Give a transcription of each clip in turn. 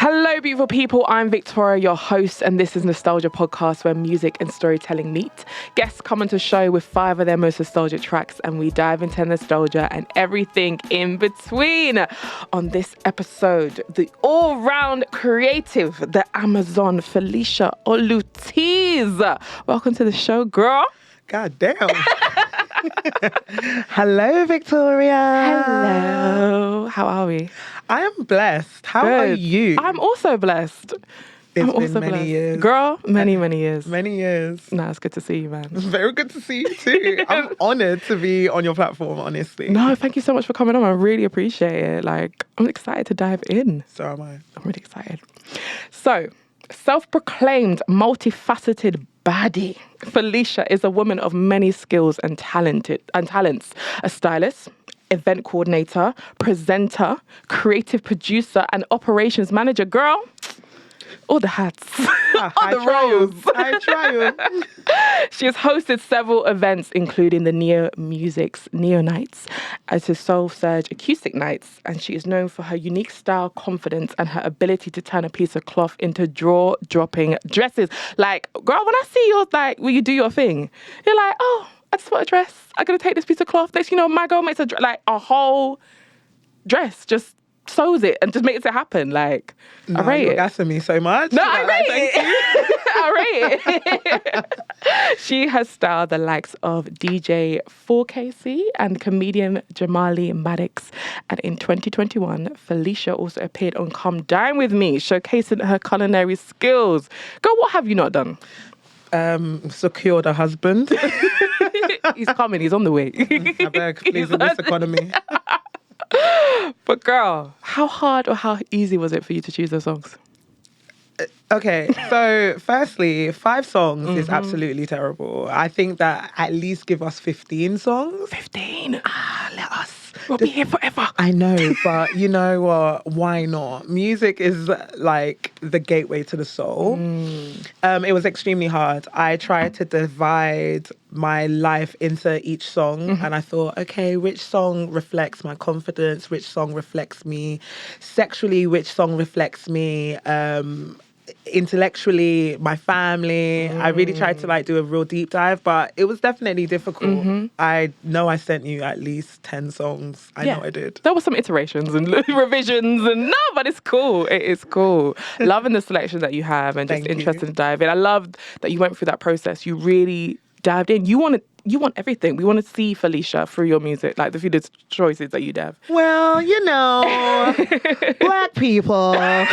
Hello, beautiful people. I'm Victoria, your host, and this is Nostalgia Podcast, where music and storytelling meet. Guests come onto the show with 5 of their most nostalgic tracks, and we dive into nostalgia and everything in between. On this episode, the all-round creative, the Amazon Felicia OluTease. Welcome to the show, girl. God damn. Hello, Victoria. Hello. How are we? I am blessed. How are you? I'm also blessed. It's been many years. Girl, many years. Many years. Nah, it's good to see you, man. Very good to see you too. I'm honoured to be on your platform, honestly. No, thank you so much for coming on. I really appreciate it. Like, I'm excited to dive in. So am I. I'm really excited. So, self-proclaimed multifaceted baddie, Felicia is a woman of many skills and talents. A stylist, event coordinator, presenter, creative producer, and operations manager. Girl, all the hats, all the roles. I try. She has hosted several events, including the Neo Nights, as his Soul Surge acoustic nights, and she is known for her unique style, confidence, and her ability to turn a piece of cloth into draw-dropping dresses. Like, girl, when I see you, like, when you do your thing, you're like, oh, I just want a dress. I'm gonna take this piece of cloth. Next, you know, my girl makes a whole dress, just sews it and just makes it happen. Like, no, I rate you're it. gassing me so much. No, I rate it. I rate it. She has styled the likes of DJ 4KC and comedian Jamali Maddox. And in 2021, Felicia also appeared on Come Dine With Me, showcasing her culinary skills. Girl, what have you not done? Secured a husband. He's coming. He's on the way. I beg, please, in this economy. But girl, how hard or how easy was it for you to choose those songs? Okay, so firstly, 5 songs is absolutely terrible. I think that at least give us 15 songs. 15? Let us. We'll Just, be here forever. I know, but you know what? Why not? Music is like the gateway to the soul. It was extremely hard. I tried to divide my life into each song and I thought, okay, which song reflects my confidence? Which song reflects me sexually? Which song reflects me intellectually, my family? I really tried to like do a real deep dive, but it was definitely difficult. I know I sent you at least 10 songs. I know I did. There were some iterations and revisions and no, but it's cool. It is cool. Loving the selection that you have and just interested to dive in. I love that you went through that process. You really dived in. You want everything. We want to see Felicia through your music, like the few choices that you'd have. Well, you know, Black people. like,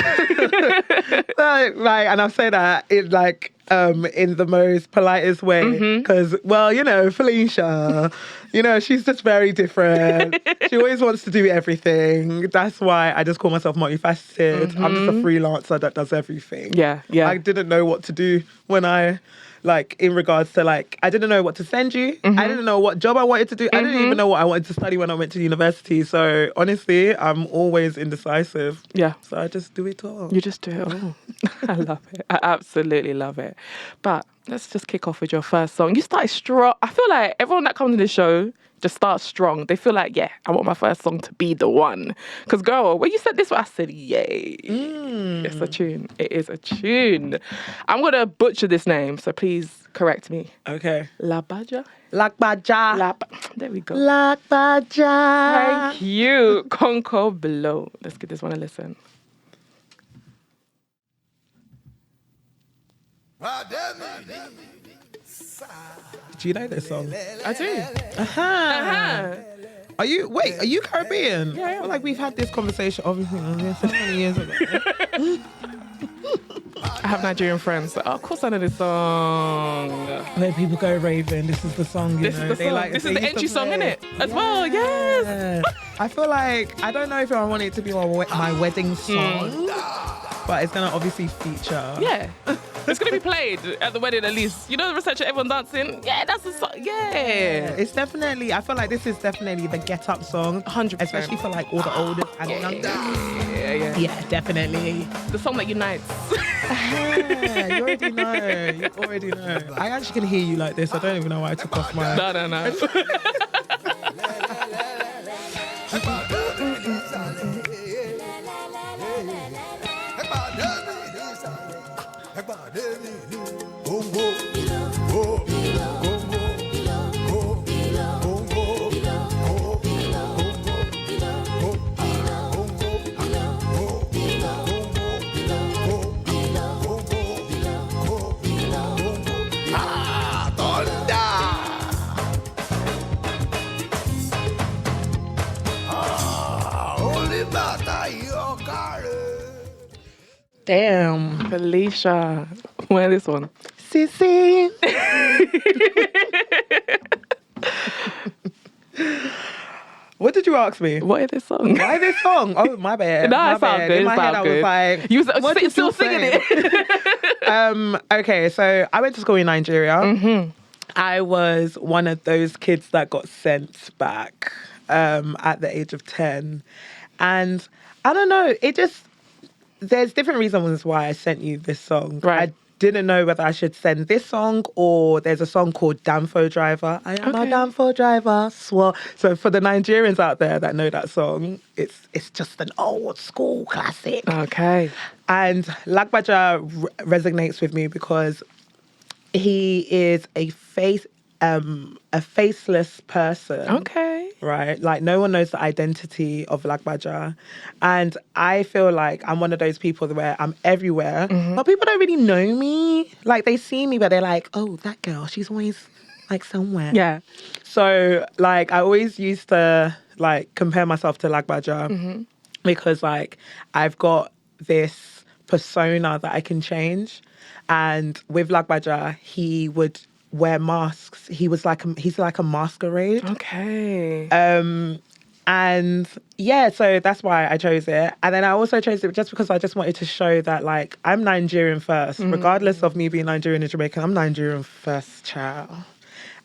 and I say that in like in the most politest way, because well, you know, Felicia, you know, she's just very different. She always wants to do everything. That's why I just call myself multifaceted. I'm just a freelancer that does everything. Yeah. I didn't know what to do when I. Like, in regards to, like, I didn't know what to send you. I didn't know what job I wanted to do. I didn't even know what I wanted to study when I went to university. So, honestly, I'm always indecisive. Yeah. So, I just do it all. You just do it all. I love it. I absolutely love it. But let's just kick off with your first song. You started strong. I feel like everyone that comes to the show just starts strong. They feel like, yeah, I want my first song to be the one. Because, girl, when you said this, I said, yay. It's a tune. It is a tune. I'm going to butcher this name, so please correct me. Okay. Lagbaja? Lagbaja. There we go. Lagbaja. Thank you. Konko below. Let's give this one a listen. Do you know this song? I do. Are you Caribbean? Yeah, I am. I feel like we've had this conversation, obviously, so many years ago. I have Nigerian friends. So, of course I know this song. When people go raving, this is the song, This is the song. This is the entry song, innit? As well, yes. I feel like, I don't know if I want it to be my wedding song, but it's going to obviously feature. Yeah. It's going to be played at the wedding at least. You know the reception, everyone dancing? Yeah, that's the song. Yeah. It's definitely, I feel like this is definitely the get up song. 100%. Especially for like all the oldest and youngest. Yeah. Yeah, definitely. The song that unites. You already know. I actually can hear you like this. I don't even know why I took off my... No. Damn. Felicia. Where this one? Sissy. What did you ask me? What is this song? Why this song? Oh, my bad. No, my it sounds bad. good. In my it head, sounds I was good. like, You was what did still you singing say? it. Okay, so I went to school in Nigeria. Mm-hmm. I was one of those kids that got sent back at the age of 10. And I don't know, there's different reasons why I sent you this song. Right. I didn't know whether I should send this song or there's a song called Danfo Driver. I am a Danfo driver. So for the Nigerians out there that know that song, it's just an old school classic. Okay. And Lagbaja resonates with me because he is a faceless person. Okay. Right? Like, no one knows the identity of Lagbaja. And I feel like I'm one of those people where I'm everywhere, but people don't really know me. Like, they see me, but they're like, oh, that girl, she's always, like, somewhere. Yeah. So, like, I always used to, like, compare myself to Lagbaja because, like, I've got this persona that I can change. And with Lagbaja, he would wear masks. He's like a masquerade. Okay. And yeah, so that's why I chose it. And then I also chose it just because I just wanted to show that, like, I'm Nigerian first, regardless of me being Nigerian and Jamaican. I'm Nigerian first, child.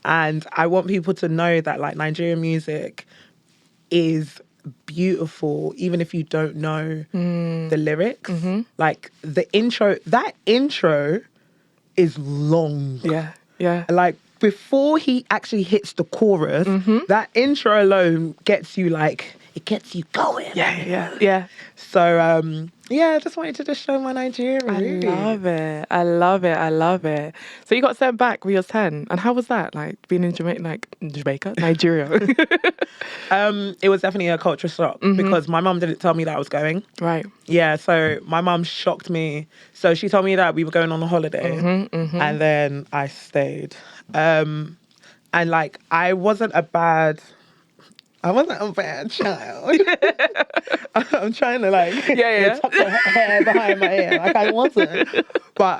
And I want people to know that, like, Nigerian music is beautiful, even if you don't know the lyrics. Like, that intro is long. Yeah. Yeah. Like, before he actually hits the chorus, that intro alone gets you, like, it gets you going. Yeah. So, yeah, I just wanted to just show my Nigerian. I love it. So you got sent back when you was 10. And how was that? Like, being in Jamaica? Nigeria. It was definitely a culture shock because my mum didn't tell me that I was going. Right. Yeah, so my mum shocked me. So she told me that we were going on a holiday and then I stayed. And, like, I wasn't a bad child. I'm trying to, like, tuck the hair behind my ear. Like, I wasn't. But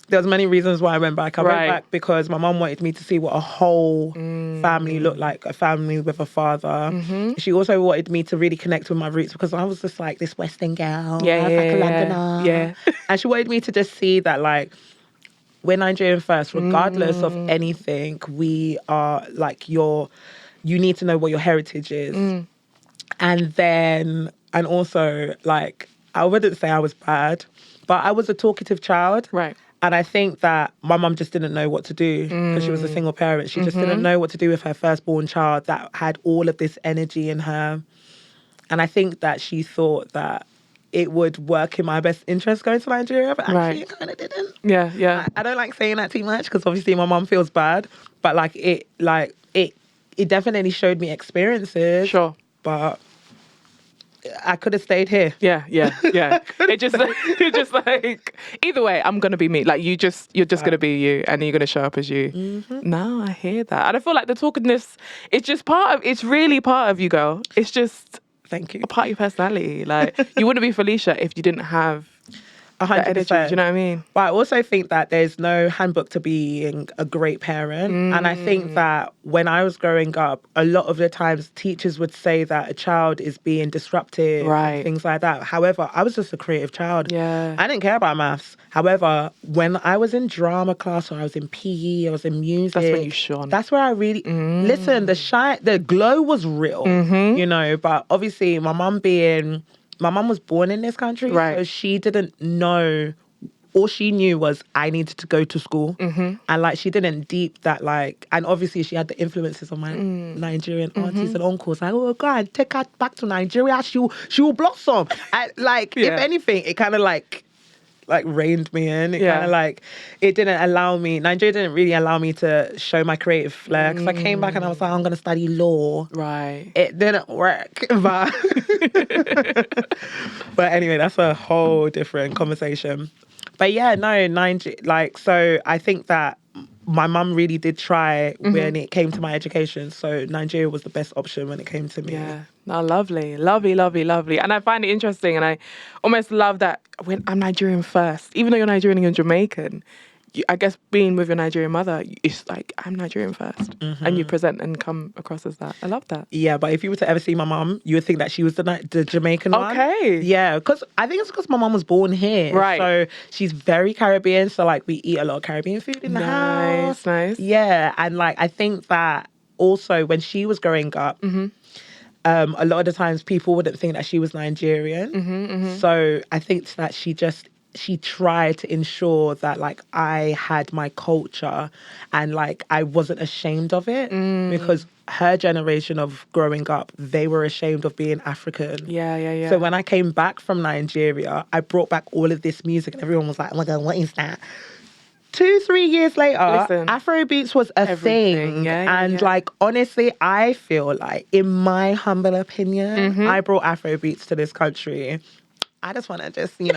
there was many reasons why I went back. I went back because my mum wanted me to see what a whole family looked like, a family with a father. She also wanted me to really connect with my roots because I was just, like, this Western girl. I was like a Londoner. Yeah. And she wanted me to just see that, like, we're Nigerian first, regardless of anything. We are, like, you need to know what your heritage is. And also, like, I wouldn't say I was bad, but I was a talkative child. Right. And I think that my mum just didn't know what to do because she was a single parent. She just didn't know what to do with her firstborn child that had all of this energy in her. And I think that she thought that it would work in my best interest going to Nigeria, but actually it kind of didn't. Yeah. I don't like saying that too much because obviously my mum feels bad, but it definitely showed me experiences. Sure. But I could have stayed here. Yeah. It just like, either way, I'm gonna be me. Like, you're just gonna be you, and you're gonna show up as you. No, I hear that, and I feel like the talkativeness, it's really part of you, girl. It's just Thank you. a part of your personality. Like, you wouldn't be Felicia if you didn't have 100%. Do you know what I mean? But I also think that there's no handbook to being a great parent. And I think that when I was growing up, a lot of the times teachers would say that a child is being disruptive and things like that. However, I was just a creative child. Yeah. I didn't care about maths. However, when I was in drama class or I was in PE, I was in music. That's when you shone. That's where I really... Listen, the glow was real, you know, but obviously my mum was born in this country, so she didn't know. All she knew was I needed to go to school, and, like, she didn't deep that, like, and obviously she had the influences of my Nigerian aunties and uncles. Like, oh God, take her back to Nigeria, she will blossom. If anything, it kind of like reined me in. It kind of like, it didn't allow me. Nigeria didn't really allow me to show my creative flair because I came back and I was like, I'm going to study law. Right. It didn't work, but but anyway, that's a whole different conversation. But yeah, no, so I think that my mum really did try when it came to my education. So Nigeria was the best option when it came to me. Yeah. No, lovely. Lovely, lovely, lovely. And I find it interesting, and I almost love that when I'm Nigerian first, even though you're Nigerian and you're Jamaican, I guess being with your Nigerian mother, it's like, I'm Nigerian first. And you present and come across as that. I love that. Yeah, but if you were to ever see my mum, you would think that she was the Jamaican one. Okay. Yeah, because I think it's because my mum was born here. Right. So she's very Caribbean. So like we eat a lot of Caribbean food in the house. Nice. Yeah, and like I think that also when she was growing up, a lot of the times people wouldn't think that she was Nigerian. So I think that she tried to ensure that like I had my culture and like I wasn't ashamed of it because her generation of growing up, they were ashamed of being African. Yeah. So when I came back from Nigeria, I brought back all of this music and everyone was like, oh my God, what is that? 2-3 years later, Listen, Afrobeats was a thing. And like, honestly, I feel like, in my humble opinion, I brought Afrobeats to this country. I just want to just ring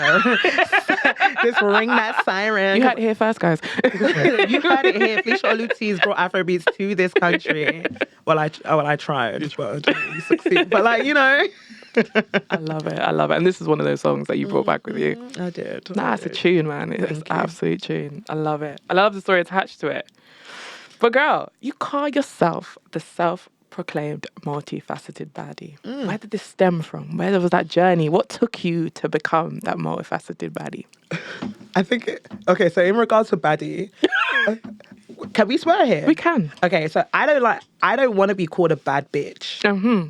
that siren. You heard it here first, guys. You heard it here. Felicia OluTease brought Afrobeats to this country. Well, I tried, but I didn't really succeed. But like, I love it. And this is one of those songs that you brought back with you. I did. Nah, it's a tune, man. It's an absolute tune. I love it. I love the story attached to it. But girl, you call yourself the self-proclaimed multifaceted baddie. Where did this stem from? Where was that journey? What took you to become that multifaceted baddie? I think, okay, so in regards to baddie, can we swear here? We can. Okay, so I don't want to be called a bad bitch.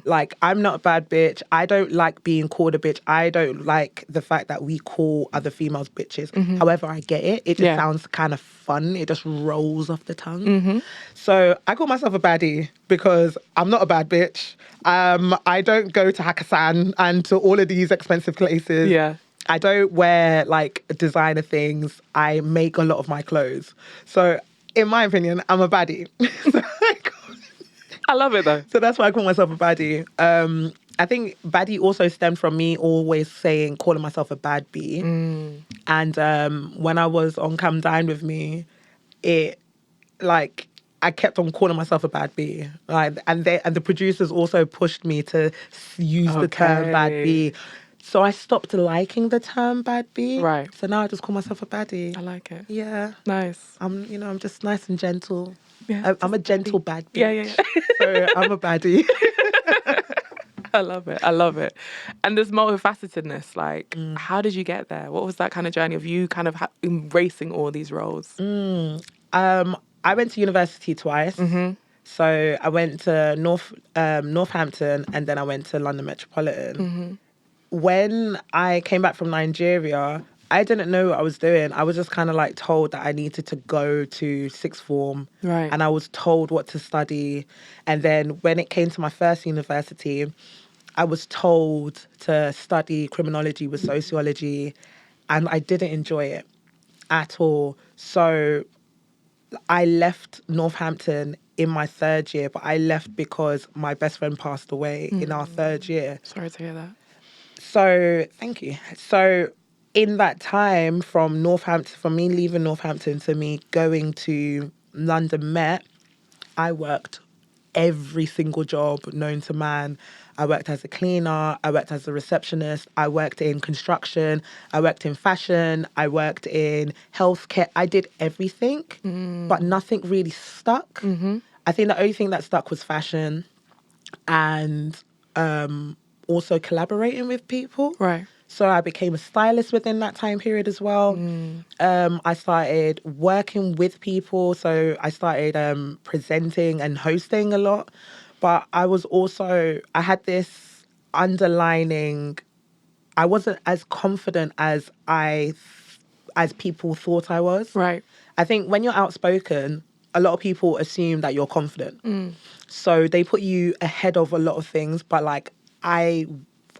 Like, I'm not a bad bitch. I don't like being called a bitch. I don't like the fact that we call other females bitches. However, I get it. It just sounds kind of fun. It just rolls off the tongue. So I call myself a baddie because I'm not a bad bitch. I don't go to Hakkasan and to all of these expensive places. Yeah. I don't wear like designer things. I make a lot of my clothes. So in my opinion, I'm a baddie. I love it though. So that's why I call myself a baddie. I think baddie also stemmed from me always calling myself a bad bee. And when I was on Come Dine With Me, I kept on calling myself a bad bee. Like, and the producers also pushed me to use the term bad bee. So I stopped liking the term bad bee. Right. So now I just call myself a baddie. I like it. Yeah. Nice. I'm just nice and gentle. Yeah, I'm a gentle bad bitch. Yeah. So I'm a baddie. I love it. And this multifacetedness, like, how did you get there? What was that kind of journey of you kind of embracing all these roles? I went to university twice. So I went to Northampton and then I went to London Metropolitan. When I came back from Nigeria, I didn't know what I was doing. I was just kind of like told that I needed to go to sixth form. Right. And I was told what to study. And then when it came to my first university, I was told to study criminology with sociology. And I didn't enjoy it at all. So I left Northampton in my third year, but I left because my best friend passed away in our third year. Sorry to hear that. So, thank you. So, in that time from me leaving Northampton to me going to London Met, I worked every single job known to man. I worked as a cleaner, I worked as a receptionist, I worked in construction, I worked in fashion, I worked in healthcare. I did everything, but nothing really stuck. I think the only thing that stuck was fashion and also collaborating with people. Right. So I became a stylist within that time period as well. I started working with people. So I started presenting and hosting a lot. But I had this underlining, I wasn't as confident as people thought I was. Right. I think when you're outspoken, a lot of people assume that you're confident. So they put you ahead of a lot of things, but like I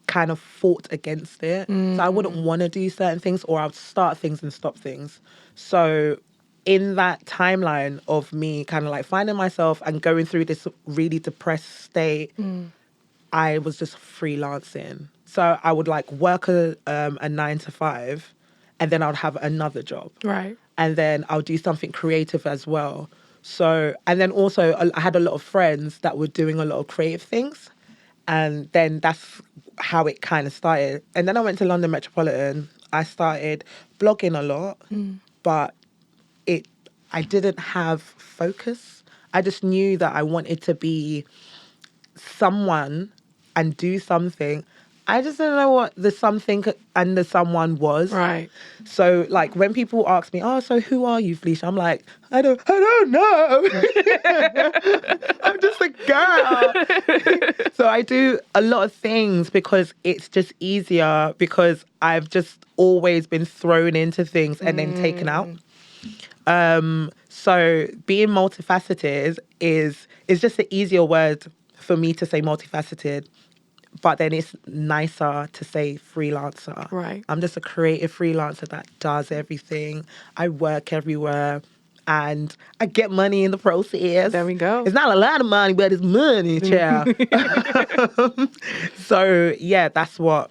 kind of fought against it. So I wouldn't want to do certain things, or I would start things and stop things. So in that timeline of me kind of like finding myself and going through this really depressed state, I was just freelancing. So I would like work a 9 to 5 and then I would have another job. Right. and then I'll do something creative as well. So, and then also I had a lot of friends that were doing a lot of creative things. And then that's how it kind of started. And then I went to London Metropolitan. I started blogging a lot, but I didn't have focus. I just knew that I wanted to be someone and do something. I just didn't know what the something and the someone was. Right. So like when people ask me, oh, so who are you, Felicia? I'm like, I don't know. I'm just a girl. So I do a lot of things because it's just easier, because I've just always been thrown into things and then taken out. So being multifaceted is just an easier word for me to say, multifaceted. But then it's nicer to say freelancer. Right. I'm just a creative freelancer that does everything. I work everywhere and I get money in the process. There we go. It's not a lot of money, but it's money, child. So yeah, that's how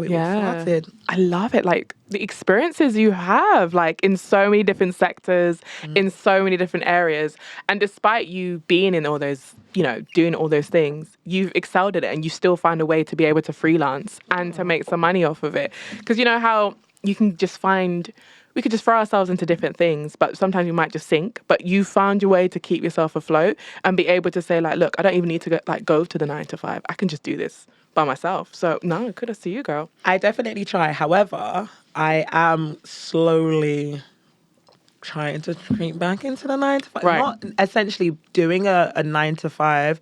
it all started. I love it. Like the experiences you have, like in so many different sectors, in so many different areas. And despite you being in all those, doing all those things, you've excelled at it and you still find a way to be able to freelance and to make some money off of it. Because you know how you can just we could just throw ourselves into different things, but sometimes we might just sink. But you found your way to keep yourself afloat and be able to say, like, look, I don't even need to go to the 9 to 5. I can just do this by myself. So no, kudos to you, girl. I definitely try. However, I am slowly trying to creep back into the 9 to 5. Right. Not essentially doing a 9 to 5.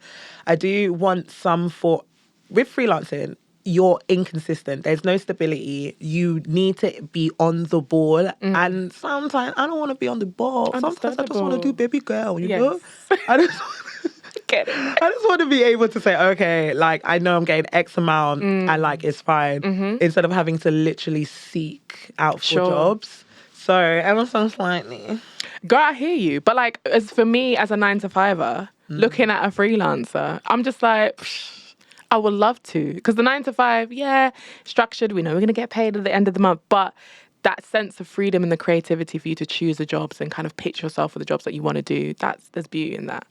I do want with freelancing, you're inconsistent. There's no stability. You need to be on the ball. And sometimes I don't want to be on the ball. Sometimes I just want to do baby girl, you know? I just get it. I just want to be able to say, okay, like, I know I'm getting X amount and like, it's fine. Instead of having to literally seek out for jobs. So, ever so slightly. Girl, I hear you. But like, as for me, as a 9 to 5er, looking at a freelancer, I'm just like, I would love to. Because the 9 to 5, structured. We know we're going to get paid at the end of the month. But that sense of freedom and the creativity for you to choose the jobs and kind of pitch yourself for the jobs that you want to do, there's beauty in that.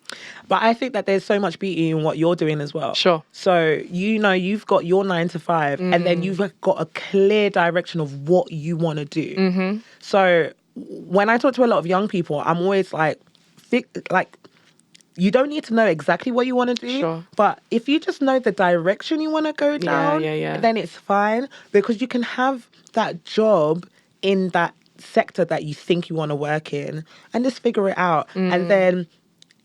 But I think that there's so much beauty in what you're doing as well. Sure. So, you've got your 9 to 5 and then you've got a clear direction of what you want to do. So when I talk to a lot of young people, I'm always like, you don't need to know exactly what you want to do. Sure. But if you just know the direction you want to go down, then it's fine, because you can have that job in that sector that you think you want to work in and just figure it out. And then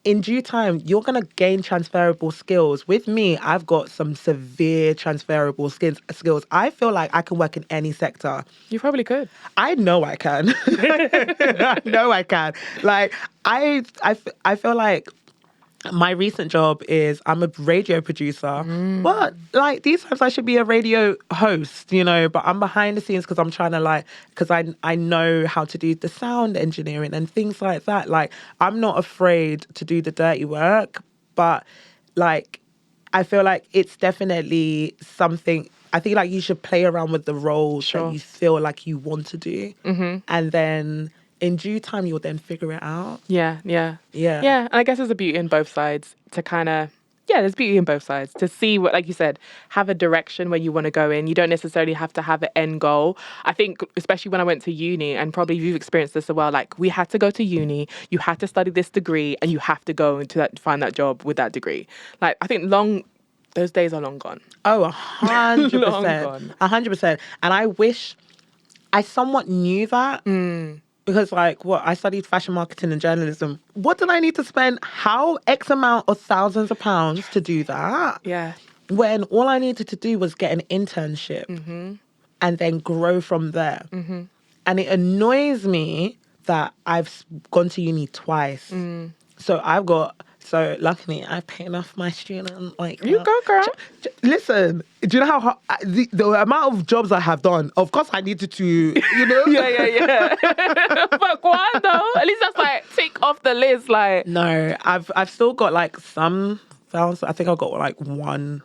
in due time, you're going to gain transferable skills. With me, I've got some severe transferable skills. I feel like I can work in any sector. You probably could. I know I can. I know I can. Like, I feel like my recent job is I'm a radio producer, but like these times I should be a radio host, but I'm behind the scenes because I'm trying to because I know how to do the sound engineering and things like that. Like, I'm not afraid to do the dirty work, but like, I feel like it's definitely something. I think like you should play around with the roles that you feel like you want to do. And then in due time, you'll then figure it out. Yeah. And I guess there's a beauty in both sides to kind of, there's beauty in both sides to see what, like you said, have a direction where you want to go in. You don't necessarily have to have an end goal. I think, especially when I went to uni, and probably you've experienced this as well, like we had to go to uni, you had to study this degree, and you have to go into find that job with that degree. Like, I think those days are long gone. Oh, 100%. Long gone. 100%. And I wish I somewhat knew that. Because I studied fashion marketing and journalism. What did I need to spend X amount of thousands of pounds to do that? Yeah. When all I needed to do was get an internship and then grow from there. And it annoys me that I've gone to uni twice. So luckily, I paid off my student. You go, girl. Listen, do you know how the amount of jobs I have done? Of course, I needed to, Yeah. But cuando? At least that's like tick off the list. Like, no, I've still got some files. I think I've got one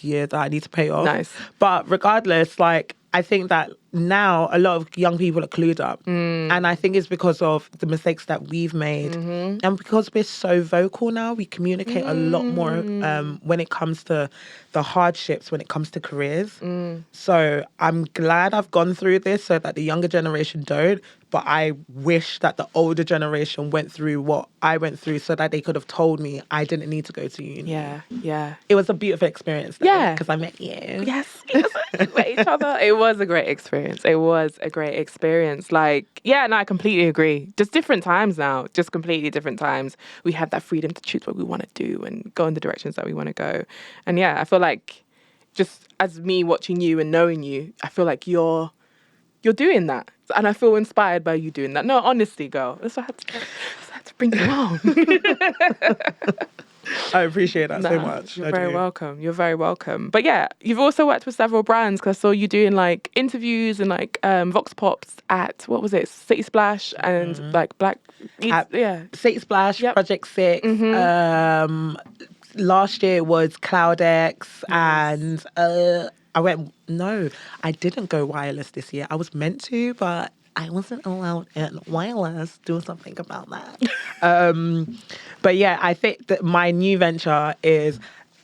year that I need to pay off. Nice. But regardless, I think that now a lot of young people are clued up. And I think it's because of the mistakes that we've made. And because we're so vocal now, we communicate a lot more when it comes to the hardships, when it comes to careers. So I'm glad I've gone through this so that the younger generation don't. But I wish that the older generation went through what I went through so that they could have told me I didn't need to go to uni. Yeah. It was a beautiful experience. Yeah. Because I met you. Yes, we met each other. It was a great experience. Like, yeah, no, I completely agree. Just different times now. Just completely different times. We have that freedom to choose what we want to do and go in the directions that we want to go. And yeah, I feel like just as me watching you and knowing you, I feel like you're doing that. And I feel inspired by you doing that. No, honestly, girl. That's why I had to bring you on. I appreciate that so much. You're very welcome. You're very welcome. But yeah, you've also worked with several brands because I saw you doing like interviews and like Vox Pops at, what was it, City Splash and like City Splash, Yep. Project 6. Last year was Cloud X and I didn't go wireless this year. I was meant to, but I wasn't allowed in wireless. Do something about that. But yeah, I think that my new venture is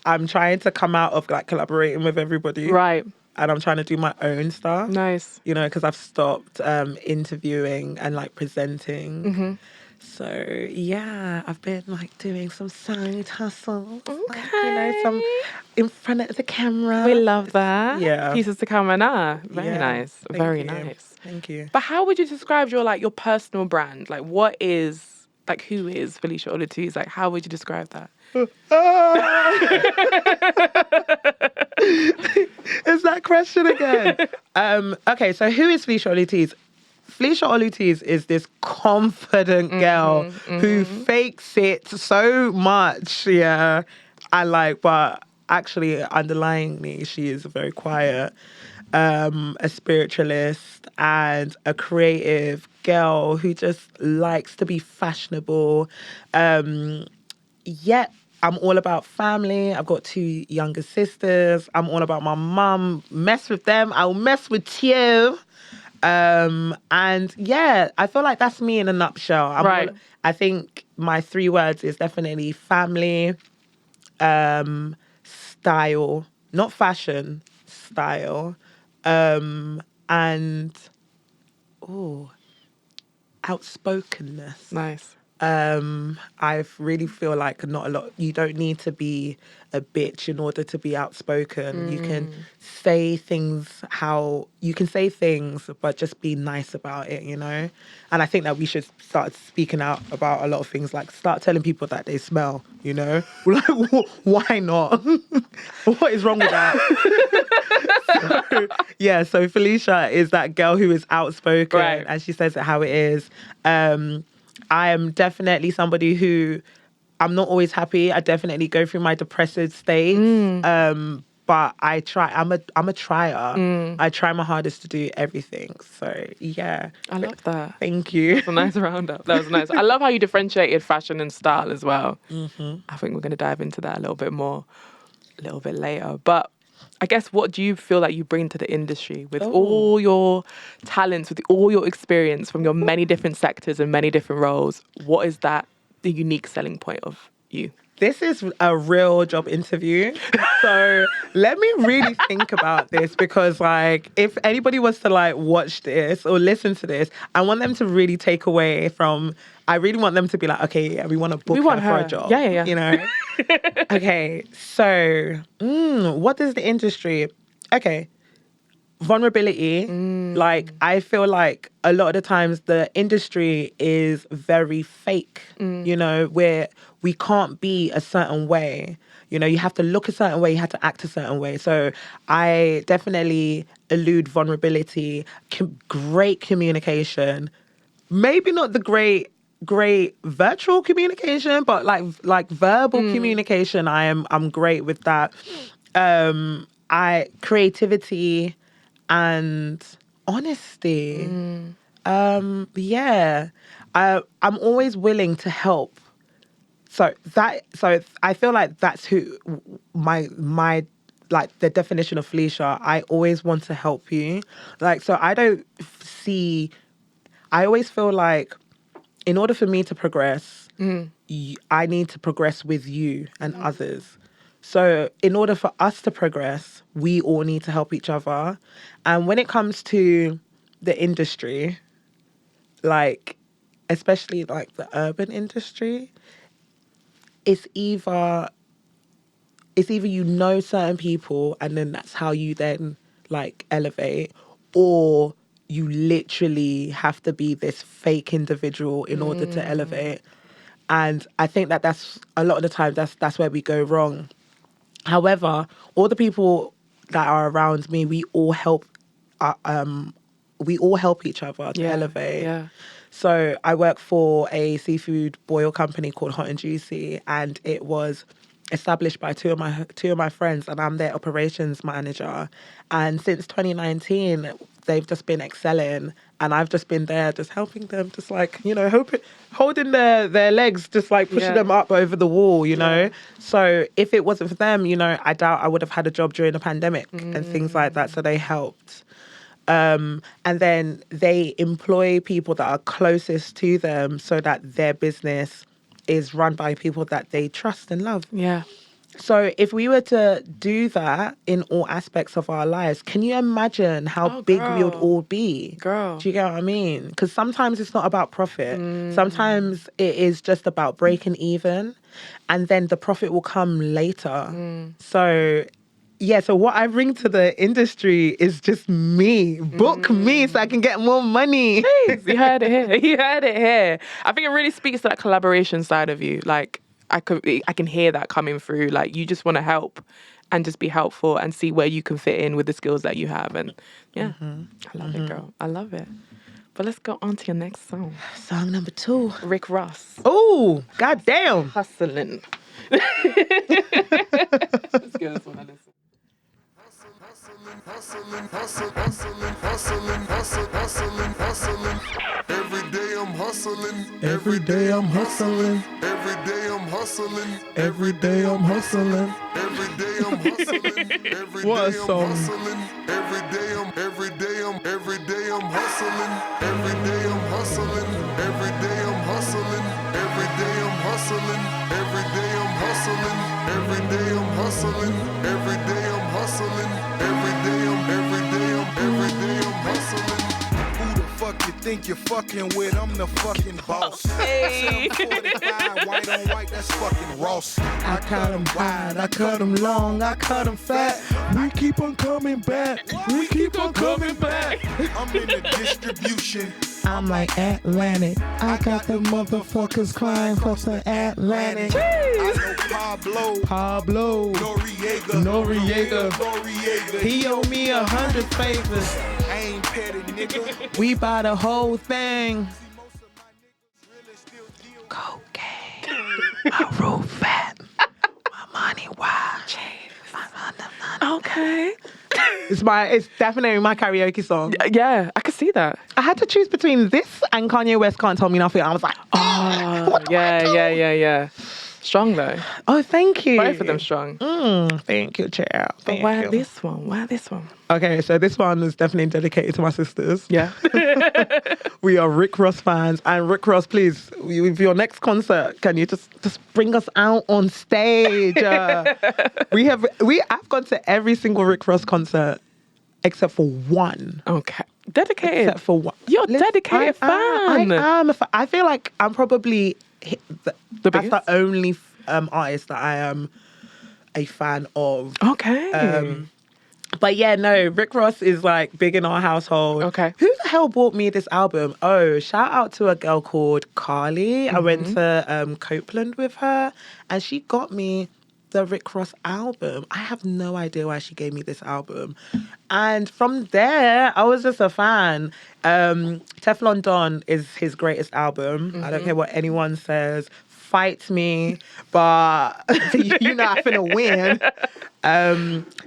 I'm trying to come out of like collaborating with everybody. Right. And I'm trying to do my own stuff. Nice. You know, because I've stopped interviewing and like presenting. So yeah, I've been like doing some side hustles. Okay. Like, you know, some in front of the camera. We love that. Yeah. Pieces to come now. Very nice. Very you. nice. Thank you. But how would you describe your personal brand? Like who is Felicia OluTease? Like how would you describe that? Is that question again? Okay, so who is Felicia OluTease? Felicia OluTease is this confident girl who fakes it so much, but actually underlyingly, she is very quiet, a spiritualist and a creative girl who just likes to be fashionable. Yet I'm all about family. I've got 2 younger sisters. I'm all about my mum. Mess with them, I'll mess with you. And yeah, I feel like that's me in a nutshell. I think my 3 words is definitely family, style, not fashion, style, and outspokenness. Nice. I really feel like you don't need to be a bitch in order to be outspoken. You can say things but just be nice about it, you know? And I think that we should start speaking out about a lot of things, like start telling people that they smell, you know? Like, why not? What is wrong with that? So Felicia is that girl who is outspoken and she says it how it is. I am definitely somebody who I'm not always happy. I definitely go through my depressive states. But I try. I'm a trier. I try my hardest to do everything. So yeah. I love that. Thank you. That's a nice roundup. That was nice. I love how you differentiated fashion and style as well. I think we're going to dive into that a little bit more a little bit later. But I guess what do you feel like you bring to the industry with all your talents, with all your experience from your many different sectors and many different roles? What is the unique selling point of you? This is a real job interview. So let me really think about this because, like, if anybody was to, like, watch this or listen to this, I want them to really take away from... I really want them to be like, okay, yeah, we want to book her for a job. Yeah. You know? Okay, so what is the industry? Okay, vulnerability. Like, I feel like a lot of the times the industry is very fake, you know, where we can't be a certain way. You know, you have to look a certain way, you have to act a certain way. So I definitely elude vulnerability, great communication, maybe not the great virtual communication, but like verbal communication, I'm great with that. Creativity and honesty. I'm always willing to help. So I feel like that's who my like the definition of Felicia, I always want to help you. Like, so I don't see, I always feel like in order for me to progress, I need to progress with you and others. So in order for us to progress, we all need to help each other. And when it comes to the industry, like, especially like the urban industry, it's either you know certain people and then that's how you then like elevate, or you literally have to be this fake individual in order to elevate. And I think that that's a lot of the time that's where we go wrong. However, all the people that are around me, we all help each other to elevate. Yeah. So I work for a seafood boil company called Hot and Juicy, and it was established by two of my friends, and I'm their operations manager. And since 2019, they've just been excelling, and I've just been there, just helping them, just like, you know, holding their legs, just like pushing them up over the wall, you know. So if it wasn't for them, you know, I doubt I would have had a job during the pandemic and things like that. So they helped. And then they employ people that are closest to them so that their business is run by people that they trust and love. Yeah. So if we were to do that in all aspects of our lives, can you imagine how big we would all be? Girl. Do you get what I mean? Because sometimes it's not about profit. Sometimes it is just about breaking even, and then the profit will come later. So yeah, so what I bring to the industry is just me. Book me so I can get more money. Jeez, you heard it here. You heard it here. I think it really speaks to that collaboration side of you. Like, I can hear that coming through. Like, you just want to help and just be helpful and see where you can fit in with the skills that you have. And yeah, I love it, girl. I love it. But let's go on to your next song. Song number 2. Rick Ross. Oh, goddamn. Hustlin'. Let's give this one a listen. Hustling. Every day I'm hustling. Every day I'm hustling. Every day I'm hustling. Every day I'm hustling. Every day I'm hustling. Every What a day I'm song. hustling. Every day I'm hustling. Every day I'm hustling. Every day I'm hustling. Every day I'm hustling. Every day I'm hustling. Every day I'm hustling. Every day I'm hustling. Every day I'm hustling. Who the fuck you think you're fucking with? I'm the fucking boss. Hey. 745, white on white, that's fucking Ross. I cut them wide, I cut them long, I cut them fat. We keep on coming back. We keep on coming back. I'm in the distribution. I'm like Atlantic. I got the motherfuckers crying for the Atlantic. I know Pablo. Noriega. He owe me 100 favors. I ain't petty, nigga. We buy the whole thing. Cocaine. My roof fat. My money wide. Okay. It's definitely my karaoke song. Yeah, I could see that. I had to choose between this and Kanye West Can't Tell Me Nothing. I was like, Oh, yeah. Strong though. oh, thank you. Both of them strong. Thank you, child. But why this one? Why this one? Okay, so this one is definitely dedicated to my sisters. Yeah. We are Rick Ross fans. And Rick Ross, please, with your next concert, can you just bring us out on stage? I've gone to every single Rick Ross concert except for one. Okay. Dedicated. Except for one. You're a dedicated fan. I am a fan. I feel like I'm probably that's biggest? the only artist that I am a fan of. Okay. But yeah, no, Rick Ross is like big in our household. Okay. Who the hell bought me this album? Oh, shout out to a girl called Carly. I went to Copeland with her and she got me the Rick Ross album. I have no idea why she gave me this album. And from there, I was just a fan. Teflon Don is his greatest album. I don't care what anyone says. Fight me, but you know I'm finna win.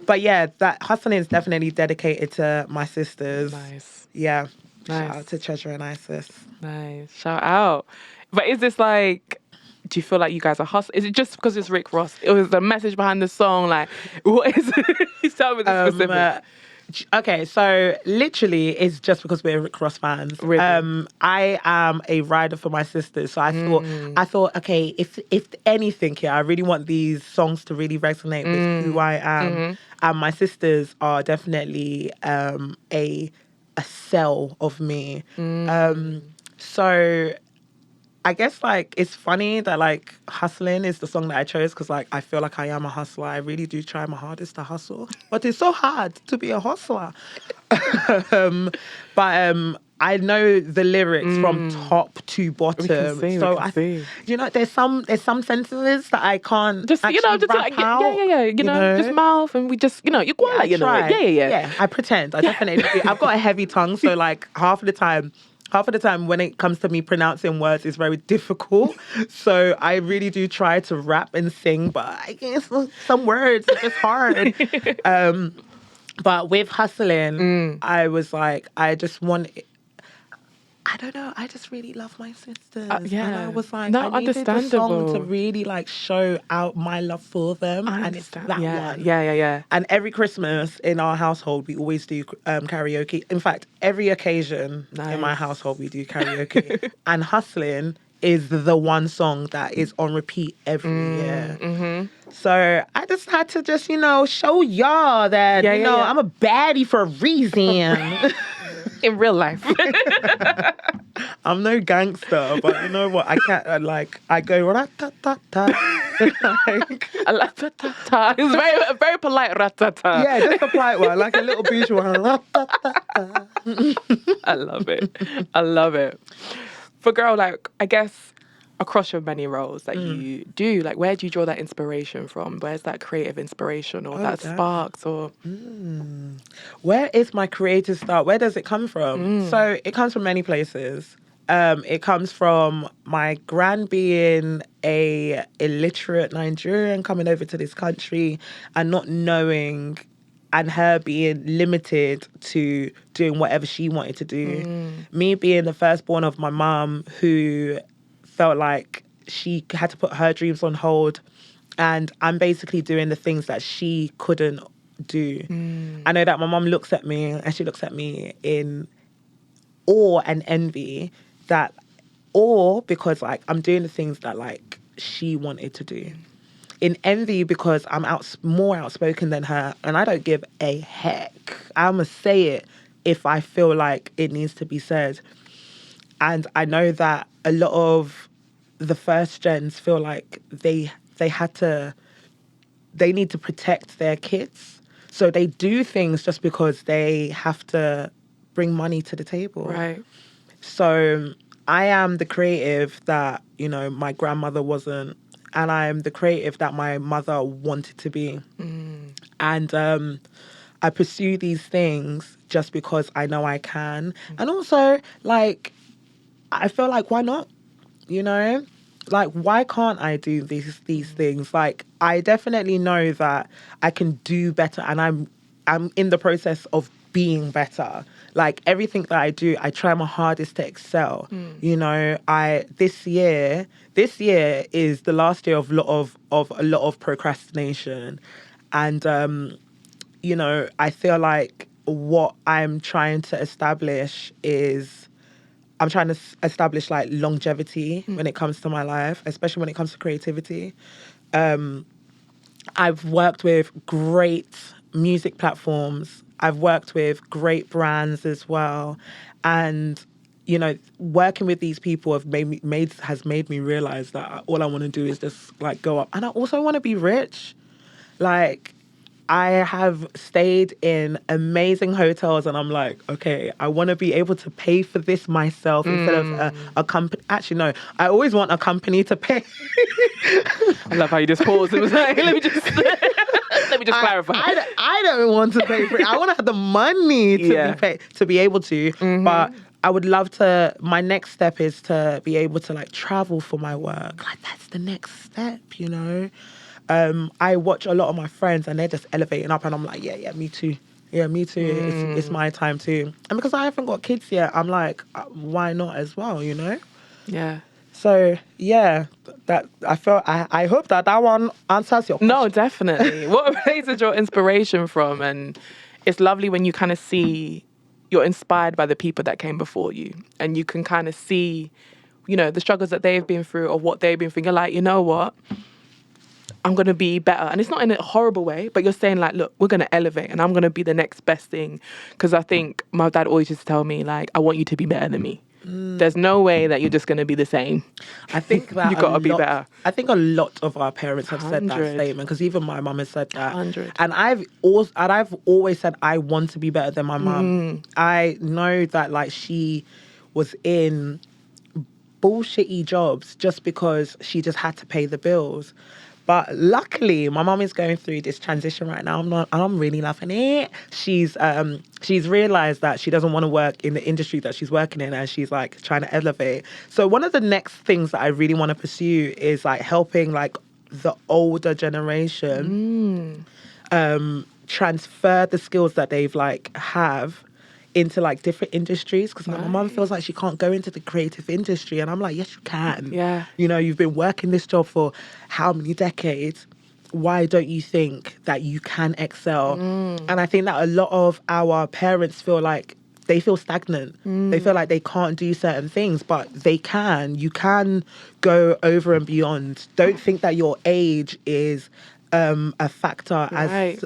But yeah, that Hustlin' is definitely dedicated to my sisters. Nice. Yeah. Nice. Shout out to Treasure and Isis. Nice. Shout out. But is this like, do you feel like you guys are hustling? Is it just because it's Rick Ross? It was the message behind the song. Like, what is it? You start with the specifics. Okay, so literally it's just because we're Rick Ross fans. Really? I am a rider for my sisters, so I thought, okay, if anything here, I really want these songs to really resonate with who I am, and my sisters are definitely a cell of me. So I guess like it's funny that like Hustlin is the song that I chose because like I feel like I am a hustler. I really do try my hardest to hustle, but it's so hard to be a hustler. But I know the lyrics from top to bottom. We can see. You know, there's some sentences that I can't Just actually just rap like out, you know, just mouth and we just you're I quiet, try. yeah. I pretend. I definitely do. I've got a heavy tongue, so like half of the time when it comes to me pronouncing words, it's very difficult. So I really do try to rap and sing, but I guess some words are just hard. But with Hustlin, I was like, I just want. I don't know. I just really love my sisters. Yeah. And I was like, No, I needed the song understandable. to really like show out my love for them. I And it's understand. that Yeah, one. yeah. And every Christmas in our household, we always do karaoke. In fact, every occasion in my Nice. household, we do karaoke. And Hustlin' is the one song that is on repeat every year. So I just had to show y'all that, Yeah. I'm a baddie for a reason. In real life. I'm no gangster, but you know what? I can't, I go, rat-ta-ta-ta. Like, I like ta-ta-ta. It's a very polite rat-ta-ta. yeah, just a polite one, like a little bourgeois. Rat-ta-ta-ta. I love it. For girl, like, I guess across your many roles that you do, like, where do you draw that inspiration from? Where's that creative inspiration or that sparks or... Where is my creative start? Where does it come from? So it comes from many places. It comes from my gran being a illiterate Nigerian coming over to this country and not knowing, and her being limited to doing whatever she wanted to do. Me being the firstborn of my mum who felt like she had to put her dreams on hold, and I'm basically doing the things that she couldn't do. I know that my mum looks at me and she looks at me in awe and envy, because like I'm doing the things that like she wanted to do. In envy because I'm more outspoken than her and I don't give a heck. I'ma say it if I feel like it needs to be said. And I know that a lot of the first gens feel like they need to protect their kids. So they do things just because they have to bring money to the table. Right. So I am the creative that, my grandmother wasn't. And I'm the creative that my mother wanted to be. And I pursue these things just because I know I can. And also, like, I feel like, why not? Like, why can't I do these things? Like, I definitely know that I can do better, and I'm in the process of being better. Like, everything that I do, I try my hardest to excel. This year is the last year of a lot of procrastination, and I feel like what I'm trying to establish is. I'm trying to establish like longevity when it comes to my life, especially when it comes to creativity. I've worked with great music platforms. I've worked with great brands as well. And, working with these people has made me realize that all I want to do is just like go up. And I also want to be rich. Like, I have stayed in amazing hotels and I'm like, okay, I want to be able to pay for this myself instead of a company. Actually, no, I always want a company to pay. I love how you just paused. It was like, let me just clarify. I don't want to pay for it. I want to have the money to be able to. But I would love to, my next step is to be able to like travel for my work. Like, that's the next step, I watch a lot of my friends and they're just elevating up and I'm like, yeah, me too. Yeah, me too. It's my time too. And because I haven't got kids yet, I'm like, why not as well, Yeah. So yeah, that I hope that one answers your question. No, definitely. What place is your inspiration from? And it's lovely when you kind of see you're inspired by the people that came before you, and you can kind of see, the struggles that they've been through or what they've been through. You're like, you know what? I'm going to be better. And it's not in a horrible way, but you're saying like, look, we're going to elevate and I'm going to be the next best thing. Because I think my dad always used to tell me, like, I want you to be better than me. There's no way that you're just going to be the same. I think that you got to be better. I think a lot of our parents have said that 100. statement, because even my mum has said that. 100. And I've always said I want to be better than my mum. I know that like she was in bullshitty jobs just because she just had to pay the bills. But luckily, my mum is going through this transition right now. I'm really loving it. She's realized that she doesn't want to work in the industry that she's working in, and she's like trying to elevate. So one of the next things that I really want to pursue is like helping like the older generation transfer the skills that they've like have into like different industries, because like, my mum feels like she can't go into the creative industry, and I'm like, yes, you can. Yeah. You've been working this job for how many decades? Why don't you think that you can excel? And I think that a lot of our parents feel like they feel stagnant. They feel like they can't do certain things, but they can. You can go over and beyond. Don't think that your age is a factor as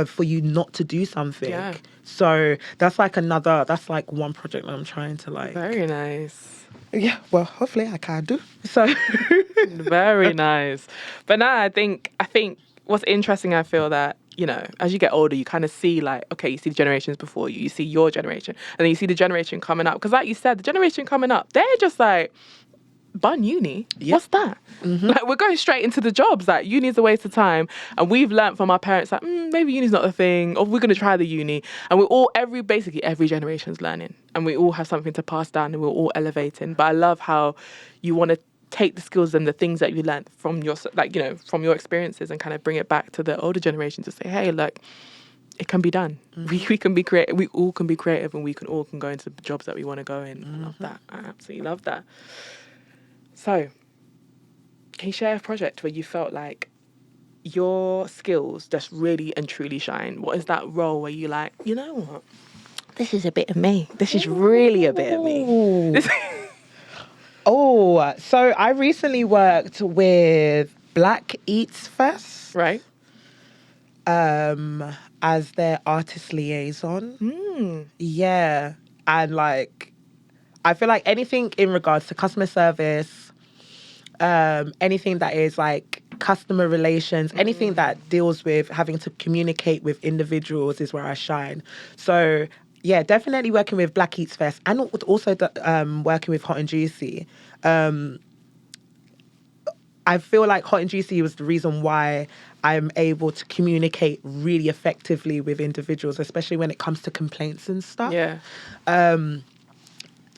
for you not to do something. Yeah. So that's like one project that I'm trying to like. Very nice. Yeah, well, hopefully I can do. So very nice. But now I think what's interesting, I feel that, as you get older, you kind of see like, okay, you see the generations before you, you see your generation, and then you see the generation coming up. Because like you said, the generation coming up, they're just like, bun uni? Yep. What's that? Like, we're going straight into the jobs. Like, uni's a waste of time. And we've learnt from our parents, like, maybe uni's not the thing, or we're going to try the uni. And we're all, basically every generation's learning. And we all have something to pass down, and we're all elevating. But I love how you want to take the skills and the things that you learnt from your, from your experiences, and kind of bring it back to the older generation to say, hey, look, it can be done. We can be creative. We all can be creative, and we can all go into the jobs that we want to go in. I love that. I absolutely love that. So, can you share a project where you felt like your skills just really and truly shine? What is that role where you like, you know what? This is a bit of me. This is really a bit of me. So I recently worked with Black Eats Fest. Right. As their artist liaison. Yeah. And like, I feel like anything in regards to customer service, anything that is like customer relations, anything that deals with having to communicate with individuals is where I shine. So yeah, definitely working with Black Eats Fest, and also working with Hot and Juicy. I feel like Hot and Juicy was the reason why I'm able to communicate really effectively with individuals, especially when it comes to complaints and stuff. Yeah.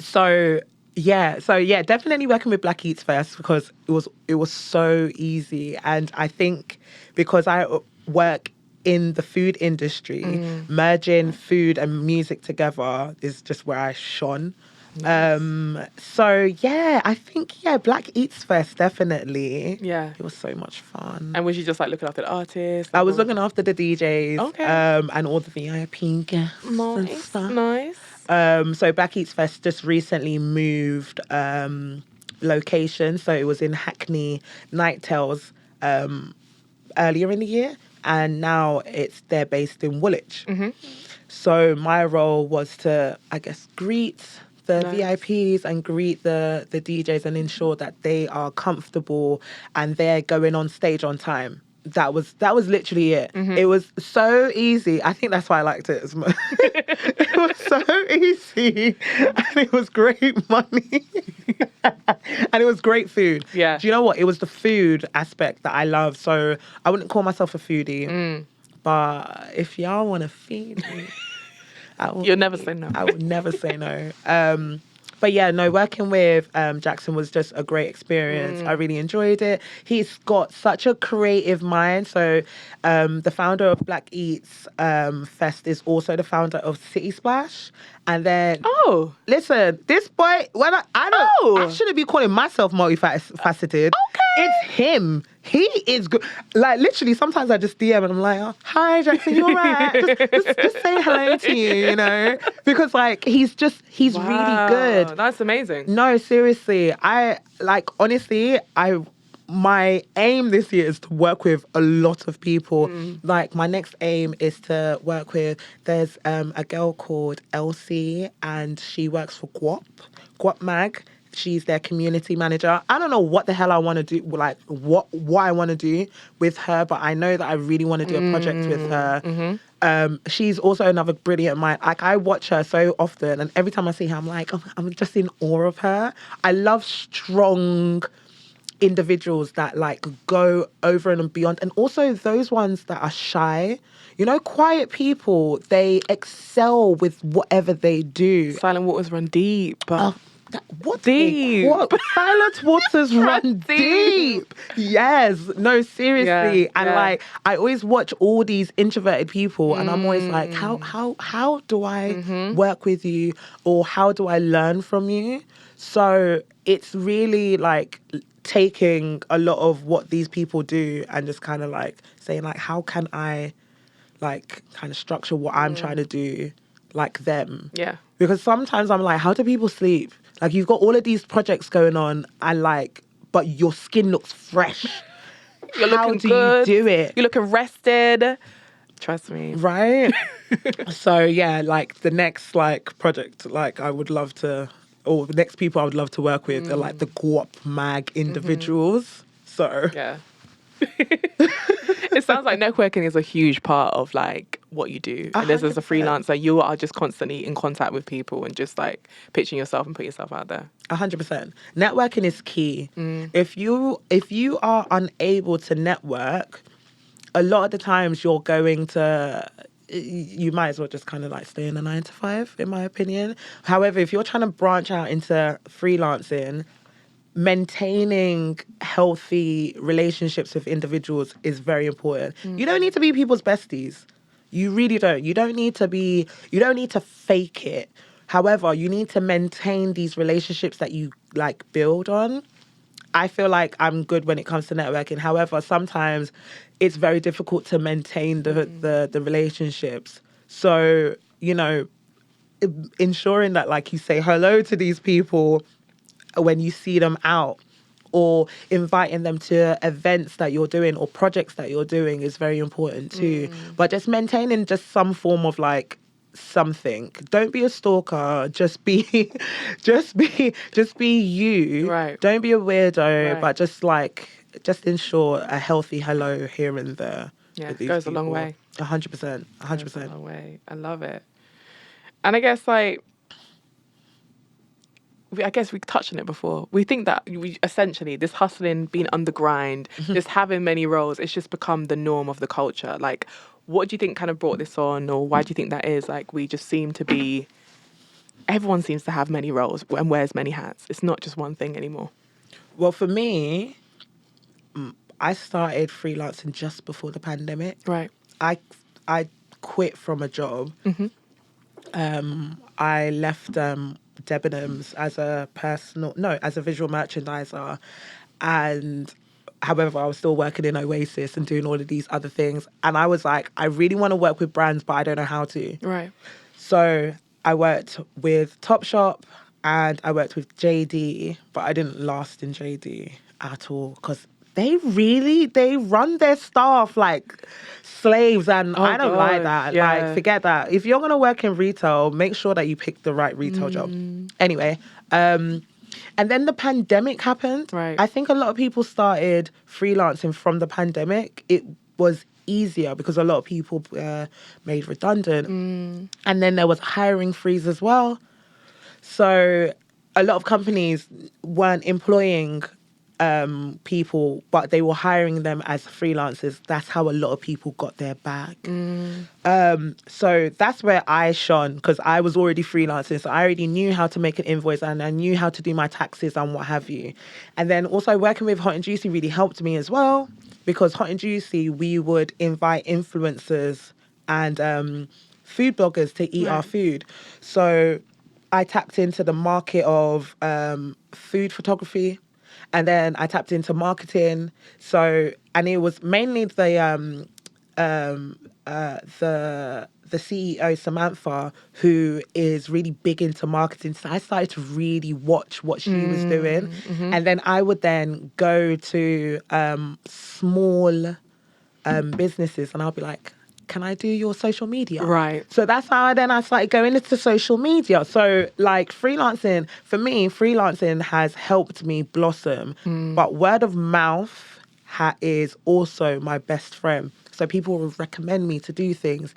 So definitely working with Black Eats Fest, because it was so easy. And I think because I work in the food industry, merging food and music together is just where I shone. Nice. So yeah, I think Black Eats Fest, definitely. Yeah. It was so much fun. And was you just like looking after the artists? I was looking after the DJs. Okay. And all the VIP guests and stuff. Nice. So Black Eats Fest just recently moved location. So it was in Hackney Night Tales earlier in the year, and now they're based in Woolwich. So my role was to, I guess, greet the VIPs and greet the DJs and ensure that they are comfortable and they're going on stage on time. That was literally it. It was so easy. I think that's why I liked it as much. It was so easy, and it was great money, and it was great food. Yeah. Do you know what? It was the food aspect that I love. So I wouldn't call myself a foodie, but if y'all want to feed me, you'll never say no. I would never say no. But yeah, no, working with Jackson was just a great experience. I really enjoyed it. He's got such a creative mind. So the founder of Black Eats Fest is also the founder of City Splash. And then, listen, this boy, when I shouldn't be calling myself multifaceted. Okay. It's him. He is good. Like, literally, sometimes I just DM and I'm like, oh, hi, Jackson, you all right? just say hello to you, you know? Because, like, he's really good. That's amazing. No, seriously. Honestly, my aim this year is to work with a lot of people. Like, my next aim is to work with, there's a girl called Elsie, and she works for Guap Mag. She's their community manager. I don't know what the hell I want to do, like what I want to do with her, but I know that I really want to do a project with her. She's also another brilliant mind. Like, I watch her so often, and every time I see her, I'm like, oh, I'm just in awe of her. I love strong individuals that like go over and beyond, and also those ones that are shy. You know, quiet people, they excel with whatever they do. Silent waters run deep. What deep? What? Silent waters run deep. Yes. No, seriously. Yeah, and like, I always watch all these introverted people, and I'm always like, how do I work with you, or how do I learn from you? So it's really like taking a lot of what these people do and just kind of like saying like, how can I like kind of structure what I'm trying to do like them? Yeah. Because sometimes I'm like, how do people sleep? Like, you've got all of these projects going on, and like, but your skin looks fresh. You're how looking do good. you do it? You're looking rested. Trust me. Right? So yeah, like the next like project, like I would love to, or the next people I would love to work with are like the Guap Mag individuals. So yeah. It sounds like networking is a huge part of like what you do. And as a 100%. freelancer, you are just constantly in contact with people and just like pitching yourself and put yourself out there. 100%. Networking is key. If you are unable to network, a lot of the times you might as well just kind of like stay in a 9-to-5, in my opinion. However, if you're trying to branch out into freelancing, maintaining healthy relationships with individuals is very important. You don't need to be people's besties. You really don't. You don't need to fake it. However, you need to maintain these relationships that you like build on. I feel like I'm good when it comes to networking. However, sometimes it's very difficult to maintain the relationships. So, you know, ensuring that like you say hello to these people when you see them out, or inviting them to events that you're doing or projects that you're doing is very important too. But just maintaining just some form of like something. Don't be a stalker. Just be you. Right. Don't be a weirdo, Right. but just ensure a healthy hello here and there. Yeah, with it these goes a long people. way. 100%. Goes a long way. I love it. And I guess like, I guess we touched on it before. We think that we essentially, this hustling, being on the grind, just having many roles, it's just become the norm of the culture. Like, what do you think kind of brought this on, or why do you think that is? Like, we just seem to be, everyone seems to have many roles and wears many hats. It's not just one thing anymore. Well, for me, I started freelancing just before the pandemic. Right. I quit from a job. I left Debenhams as a visual merchandiser, and however, I was still working in Oasis and doing all of these other things. And I was like, I really want to work with brands, but I don't know how to. Right. So I worked with Topshop and I worked with JD, but I didn't last in JD at all because they run their staff like slaves, and I don't like that. yeah. Like, forget that. If you're going to work in retail, make sure that you pick the right retail job. Anyway, and then the pandemic happened. Right. I think a lot of people started freelancing from the pandemic. It was easier because a lot of people made redundant. And then there was a hiring freeze as well. So a lot of companies weren't employing people, but they were hiring them as freelancers. That's how a lot of people got their bag. So that's where I shone, because I was already freelancing. So I already knew how to make an invoice, and I knew how to do my taxes and what have you. And then also working with Hot and Juicy really helped me as well, because Hot and Juicy, we would invite influencers and food bloggers to eat our food. So I tapped into the market of food photography, and then I tapped into marketing. So, and it was mainly the CEO, Samantha, who is really big into marketing. So I started to really watch what she was doing. And then I would then go to small businesses, and I'll be like, can I do your social media? Right. So that's how I started going into social media. So like freelancing, for me, freelancing has helped me blossom. But word of mouth is also my best friend. So people will recommend me to do things.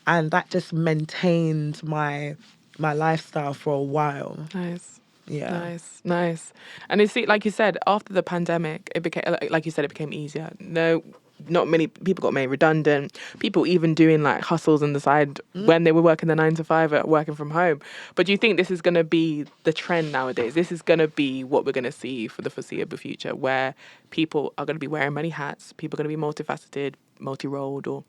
And that just maintained my lifestyle for a while. Nice. Yeah. Nice. And you see, like you said, after the pandemic, it became, like you said, it became easier. No, not many people got made redundant. People even doing like hustles on the side when they were working the 9 to 5 at working from home. But do you think this is going to be the trend nowadays? This is going to be what we're going to see for the foreseeable future, where people are going to be wearing many hats, people are going to be multifaceted, multi-rolled, or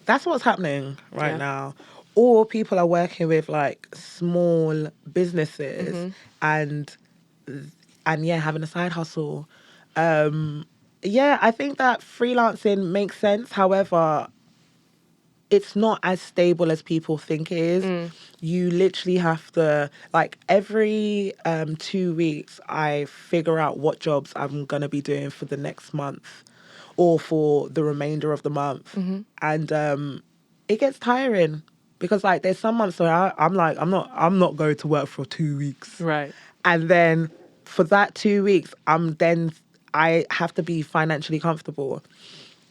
That's what's happening right now. Or people are working with like small businesses and having a side hustle. I think that freelancing makes sense. However, it's not as stable as people think it is. You literally have to, like, every 2 weeks, I figure out what jobs I'm going to be doing for the next month or for the remainder of the month. And it gets tiring, because like there's some months where I'm like, I'm not going to work for 2 weeks. right. And then for that 2 weeks, I have to be financially comfortable.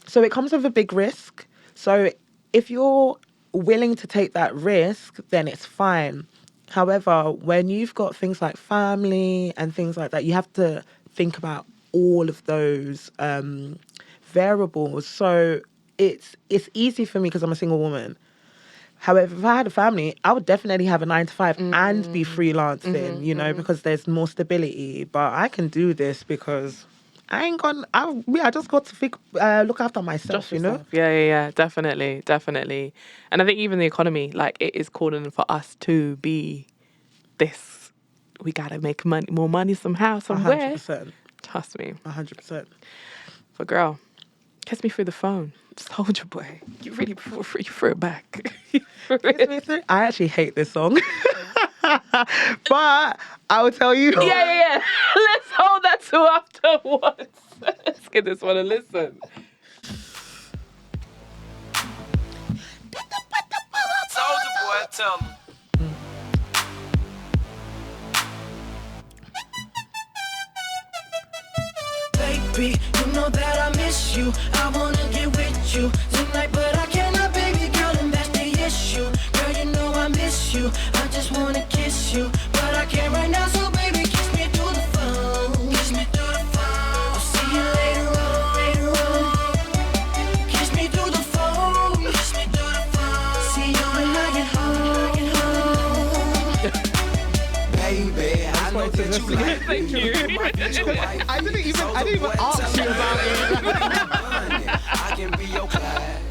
So it comes with a big risk. So if you're willing to take that risk, then it's fine. However, when you've got things like family and things like that, you have to think about all of those variables. So it's easy for me because I'm a single woman. However, if I had a family, I would definitely have a 9 to 5 and be freelancing, because there's more stability. But I can do this because I just got to look after myself, Yourself. Yeah, definitely. And I think even the economy, like, it is calling for us to be this. We gotta make more money somehow, somewhere. 100%. Trust me. 100%. But girl, kiss me through the phone. Soulja Boy, you really threw it back. I actually hate this song. But I will tell you. Yeah. Let's hold that till afterwards. Let's give this one a listen. Soulja Boy, tell him. Baby, you know that I miss you. I wanna get with you tonight, but I cannot, baby girl, and that's the issue. Girl, you know I miss you. I just wanna kiss you, but I can't right now. So baby, kiss me through the phone. Kiss me through the phone. I'll see you later on. Kiss me through the phone. Kiss me through the phone. See you when I get home. Baby, I know that you like me. Thank you. I didn't even ask you about it. I can be your client.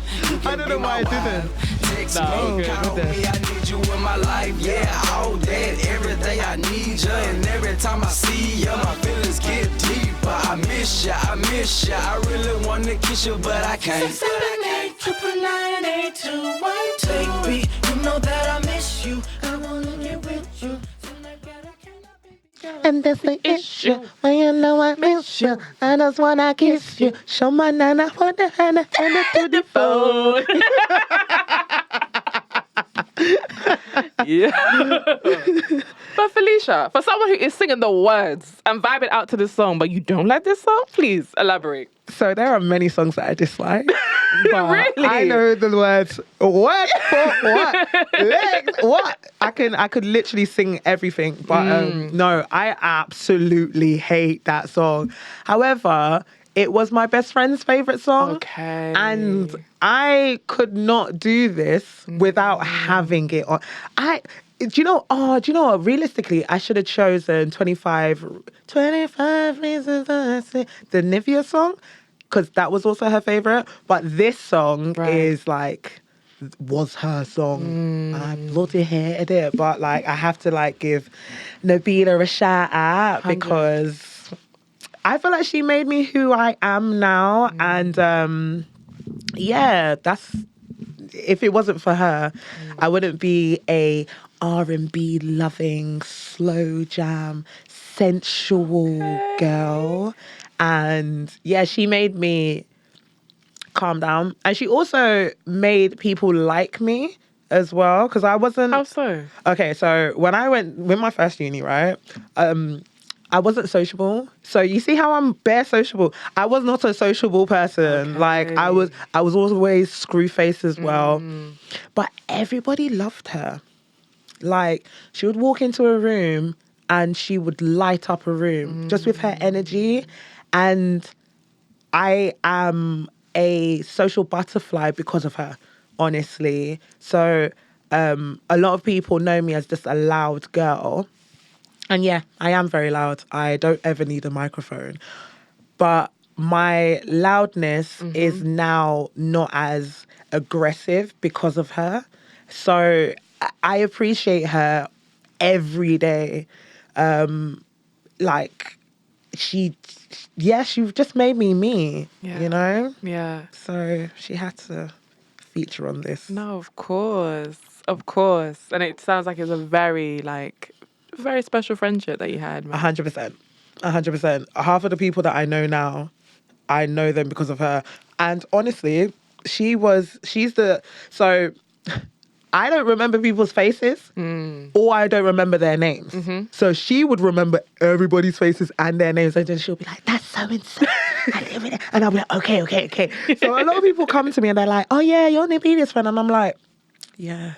I don't know why I didn't. Text No, me, good, call good. me, I need you in my life, yeah, all that, every day I need you, and every time I see you, my feelings get deeper, I miss ya, I really wanna kiss you, but I can't. 678 998 Baby, you know that I miss you, I wanna get with you. And that's the issue. When you know I miss you, I just wanna kiss you. Show my nana for the hand and to the phone. Yeah. But Felicia, for someone who is singing the words and vibing out to this song, but you don't like this song, please elaborate. So there are many songs that I dislike. But Really? I know the words. What? What? Legs? What? I could literally sing everything. But no, I absolutely hate that song. However, it was my best friend's favorite song. Okay. And I could not do this without having it on. Do you know what? Realistically, I should have chosen 25 Reasons I Say, the Nivea song, because that was also her favorite. But this song is like, was her song. I bloody hated it. But like, I have to like give Nabila a shout out 100. because I feel like she made me who I am now. And yeah, if it wasn't for her, I wouldn't be a R&B loving, slow jam, sensual girl. And yeah, she made me calm down. And she also made people like me as well, because I wasn't... How so? Okay, so when I went with my first uni, right, I wasn't sociable. So you see how I'm bare sociable. I was not a sociable person. Okay. Like I was always screw face as well. But everybody loved her. Like she would walk into a room and she would light up a room just with her energy. And I am a social butterfly because of her, honestly. So a lot of people know me as just a loud girl. And yeah, I am very loud. I don't ever need a microphone. But my loudness is now not as aggressive because of her. So I appreciate her every day. Like she just made me, you know? Yeah. So she had to feature on this. No, of course. Of course. And it sounds like it's a very special friendship that you had, man. 100%. 100%. Half of the people that I know now, I know them because of her. And honestly, so I don't remember people's faces or I don't remember their names. So she would remember everybody's faces and their names. And then she'll be like, that's so-and-so. And I'll be like, okay. So a lot of people come to me and they're like, oh yeah, you're Nibelia's friend. And I'm like, yeah.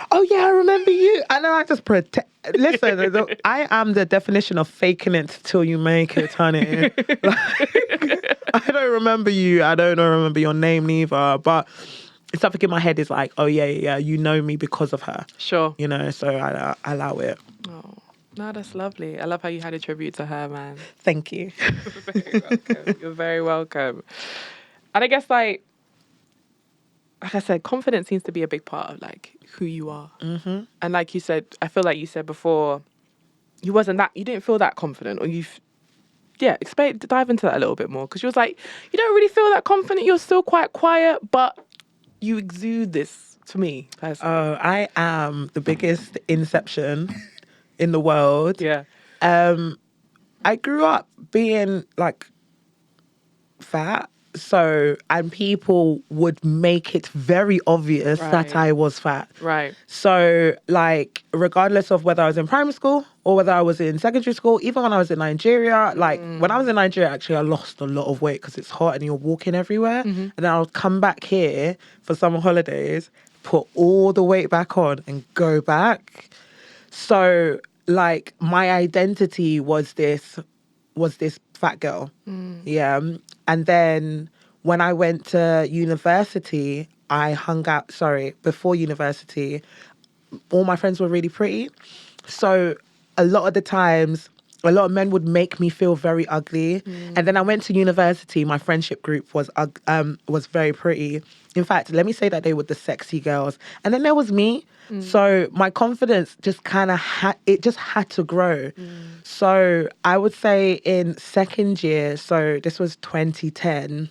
Oh yeah, I remember you. And then I just pretend. Listen, I am the definition of faking it till you make it, honey. Like, I don't remember you. I don't remember your name neither. But something in my head is like, oh yeah, you know me because of her. Sure. You know, so I allow it. Oh, no, that's lovely. I love how you had a tribute to her, man. Thank you. You're very welcome. You're very welcome. And I guess like I said, confidence seems to be a big part of like who you are. And like you said, I feel like you said before, you didn't feel that confident, or dive into that a little bit more, because you was like, you don't really feel that confident. You're still quite quiet, but you exude this to me personally. Oh, I am the biggest inception in the world. Yeah. I grew up being like fat. So, and people would make it very obvious that I was fat. Right. So, like, regardless of whether I was in primary school or whether I was in secondary school, even when I was in Nigeria, like, when I was in Nigeria, actually, I lost a lot of weight because it's hot and you're walking everywhere. And then I would come back here for summer holidays, put all the weight back on and go back. So, like, my identity was this fat girl. Yeah. And then when I went to university, before university, all my friends were really pretty. So a lot of the times, a lot of men would make me feel very ugly. And then I went to university, my friendship group was very pretty. In fact, let me say that they were the sexy girls. And then there was me. So my confidence just kind of had to grow. So I would say in second year, so this was 2010.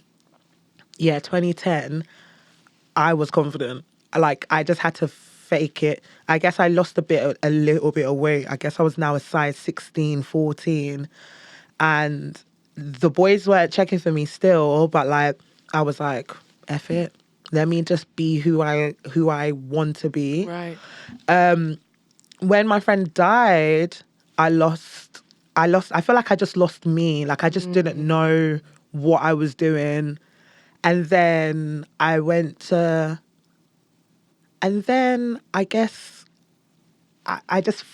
Yeah, 2010, I was confident. Like, I just had to fake it. I guess I lost a little bit of weight. I guess I was now a size 16, 14. And the boys were checking for me still, but like, I was like, F it. Let me just be who I want to be. Right. When my friend died, I feel like I just lost me. Like I just didn't know what I was doing. And then I guess I just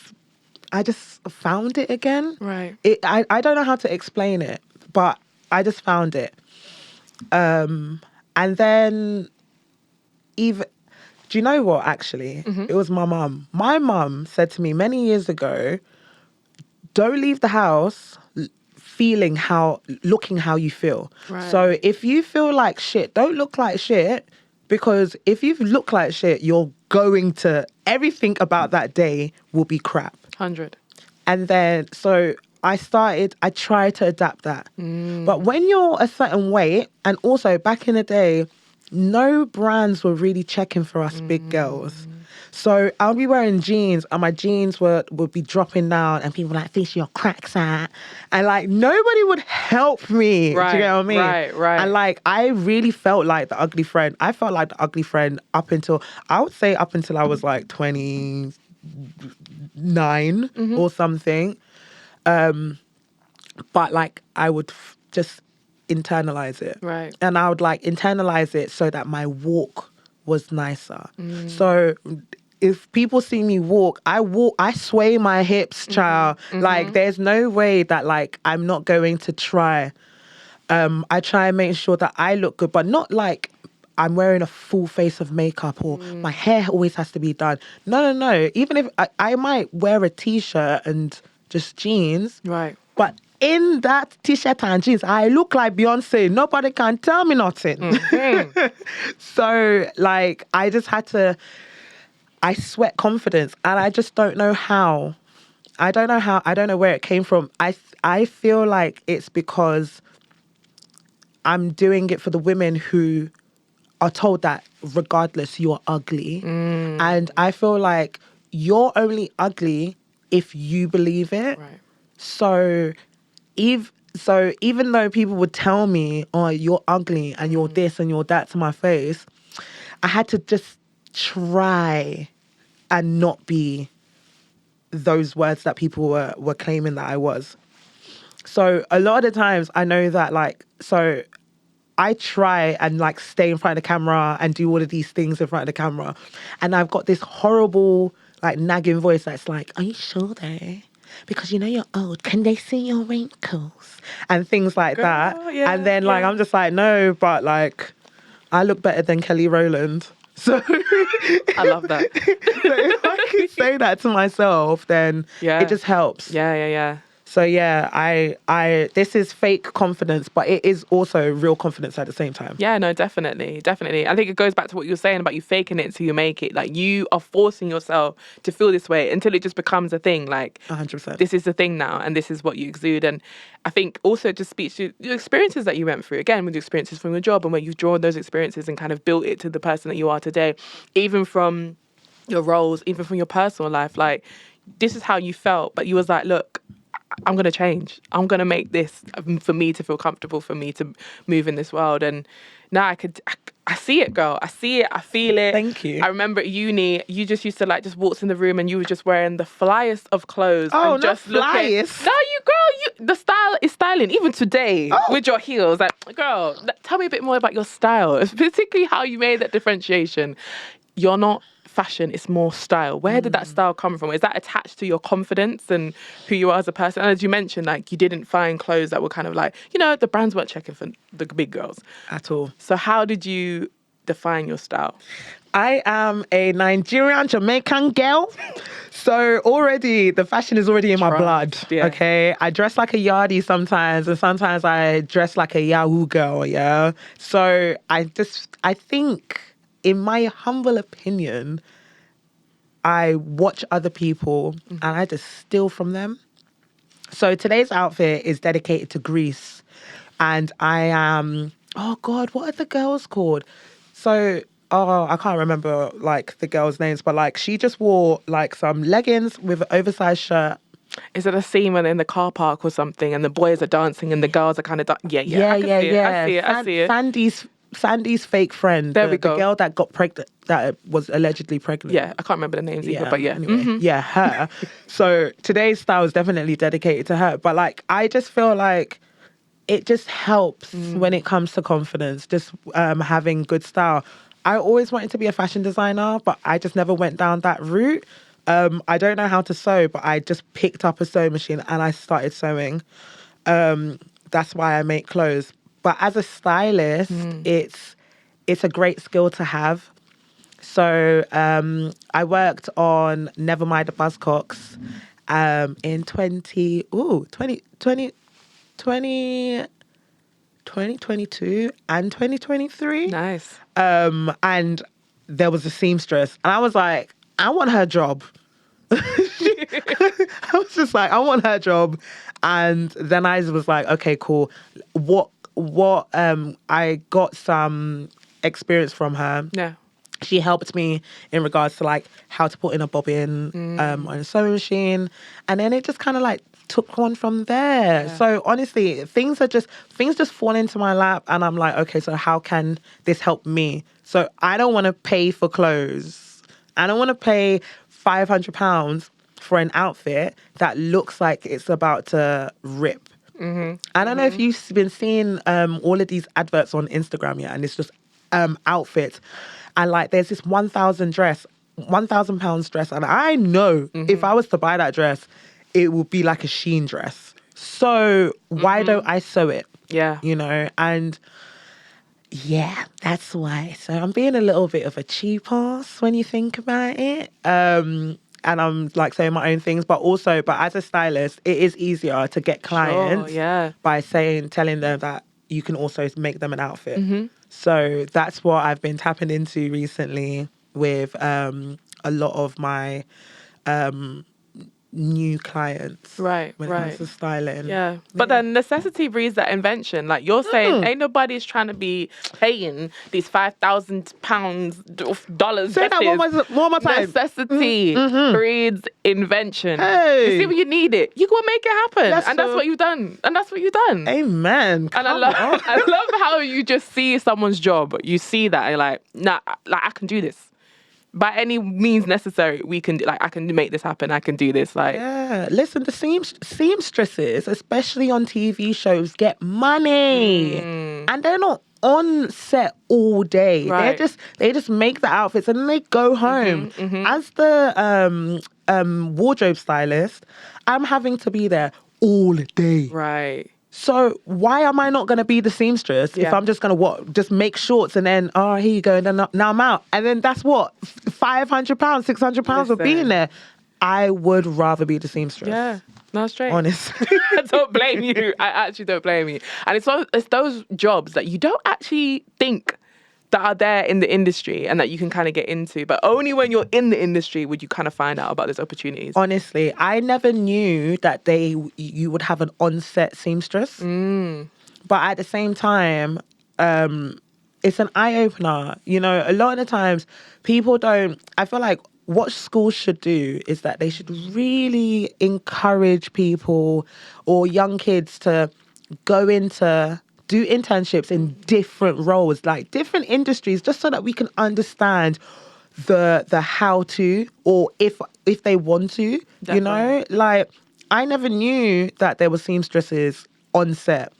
found it again. Right. I don't know how to explain it, but I just found it. And then even, do you know what, actually? It was my mum. My mum said to me many years ago, don't leave the house looking how you feel. Right. So if you feel like shit, don't look like shit, because if you look like shit, everything about that day will be crap. 100. And then, so I tried to adapt that. But when you're a certain weight, and also back in the day, no brands were really checking for us big girls. So I'll be wearing jeans and my jeans would be dropping down and people were like, Felicia, your cracks out. And like, nobody would help me. Right, Do you get what I mean? right. And like, I really felt like the ugly friend. I felt like the ugly friend up until I was like 29 or something. But like, I would just internalize it. Right. And I would like internalize it so that my walk was nicer. So if people see me walk, I sway my hips, child. Like there's no way that like I'm not going to try. I try and make sure that I look good, but not like I'm wearing a full face of makeup or my hair always has to be done. No. Even if I might wear a t-shirt and just jeans. Right. But in that t-shirt and jeans, I look like Beyonce. Nobody can tell me nothing. So like, I just had to, I sweat confidence and I just don't know how. I don't know where it came from. I feel like it's because I'm doing it for the women who are told that regardless, you're ugly. And I feel like you're only ugly if you believe it. Right. So even though people would tell me, oh, you're ugly and you're this and you're that to my face, I had to just try and not be those words that people were claiming that I was. So a lot of the times I know that like, so I try and like stay in front of the camera and do all of these things in front of the camera. And I've got this horrible like nagging voice that's like, are you sure though? Because you know you're old. Can they see your wrinkles? And things like that. Yeah, and then like, I'm just like, no, but like, I look better than Kelly Rowland. So I love that. so if I can say that to myself, then it just helps. Yeah. So yeah, I this is fake confidence, but it is also real confidence at the same time. Yeah, no, definitely. I think it goes back to what you were saying about you faking it till you make it. Like you are forcing yourself to feel this way until it just becomes a thing. Like 100%. This is the thing now, and this is what you exude. And I think also it just speaks to your experiences that you went through. Again, with your experiences from your job and where you've drawn those experiences and kind of built it to the person that you are today, even from your roles, even from your personal life. Like this is how you felt, but you was like, look, I'm going to change. I'm going to make this for me to feel comfortable, for me to move in this world. And now I see it, girl. I see it. I feel it. Thank you. I remember at uni, you just used to like just walk in the room and you were just wearing the flyest of clothes. Oh, and not just looking. flyest. No, the style is styling. Even today with your heels. Like, girl, tell me a bit more about your style, particularly how you made that differentiation. You're not fashion, it's more style. Where did that style come from? Is that attached to your confidence and who you are as a person? And as you mentioned, like you didn't find clothes that were kind of like, you know, the brands weren't checking for the big girls At all. So how did you define your style? I am a Nigerian Jamaican girl. So already the fashion is already in my blood. Yeah. Okay. I dress like a yardie sometimes, and sometimes I dress like a Yahoo girl. Yeah. So I think, in my humble opinion, I watch other people and I just steal from them. So today's outfit is dedicated to Greece. And I am, oh God, what are the girls called? So, I can't remember like the girls' names, but like she just wore like some leggings with an oversized shirt. Is it a scene when they're in the car park or something and the boys are dancing and the girls are kind of... I see it. Sandy's Sandy's fake friend. There we The go. girl that got pregnant, that was allegedly pregnant. Yeah, I can't remember the names either, but yeah. Anyway, yeah, her. So today's style is definitely dedicated to her. But like, I just feel like it just helps when it comes to confidence, just having good style. I always wanted to be a fashion designer, but I just never went down that route. I don't know how to sew, but I just picked up a sewing machine and I started sewing. That's why I make clothes. But as a stylist, it's a great skill to have. So I worked on Never Mind the Buzzcocks in 2022 and 2023. Nice. And there was a seamstress. And I was like, I want her job. I was just like, I want her job. And then I was like, okay, cool. What I got some experience from her. Yeah. She helped me in regards to like how to put in a bobbin on a sewing machine. And then it just kind of like took on from there. Yeah. So honestly, things just fall into my lap and I'm like, okay, so how can this help me? So I don't want to pay for clothes. I don't want to pay £500 for an outfit that looks like it's about to rip. I don't know if you've been seeing all of these adverts on Instagram yet, and it's just outfits. And like there's this £1,000 dress, and I know if I was to buy that dress, it would be like a Shein dress. So why don't I sew it? Yeah. You know, and yeah, that's why. So I'm being a little bit of a cheap ass when you think about it. And I'm like saying my own things, but as a stylist, it is easier to get clients by telling them that you can also make them an outfit. So that's what I've been tapping into recently with a lot of my new clients. Right, when it comes to styling. Yeah. But then necessity breeds that invention. Like you're saying, ain't nobody's trying to be paying these £5,000 of dollars. Say that one more time. Necessity breeds invention. Hey. You see when you need it, you go make it happen. Yes, and that's sir. what you've done. And that's what you've done. Amen. And I love how you just see someone's job. You see that and you're like, nah, like I can do this. By any means necessary, I can make this happen. I can do this. Like, yeah, listen, the seamstresses, especially on TV shows, get money, and they're not on set all day. Right. They just make the outfits and then they go home. As the wardrobe stylist, I'm having to be there all day. right. So why am I not going to be the seamstress if I'm just going to just make shorts and then, here you go, and then now I'm out. And then that's what, £500, £600 for being there. I would rather be the seamstress. Yeah, no, straight. Honestly. I don't blame you. I actually don't blame you. And it's those jobs that you don't actually think that are there in the industry and that you can kind of get into. But only when you're in the industry would you kind of find out about those opportunities. Honestly, I never knew that you would have an on-set seamstress. But at the same time, it's an eye-opener. You know, a lot of the times people don't... I feel like what schools should do is that they should really encourage people or young kids to go into... do internships in different roles, like different industries, just so that we can understand the how to, or if they want to, Definitely. you know? Like, I never knew that there were seamstresses on set,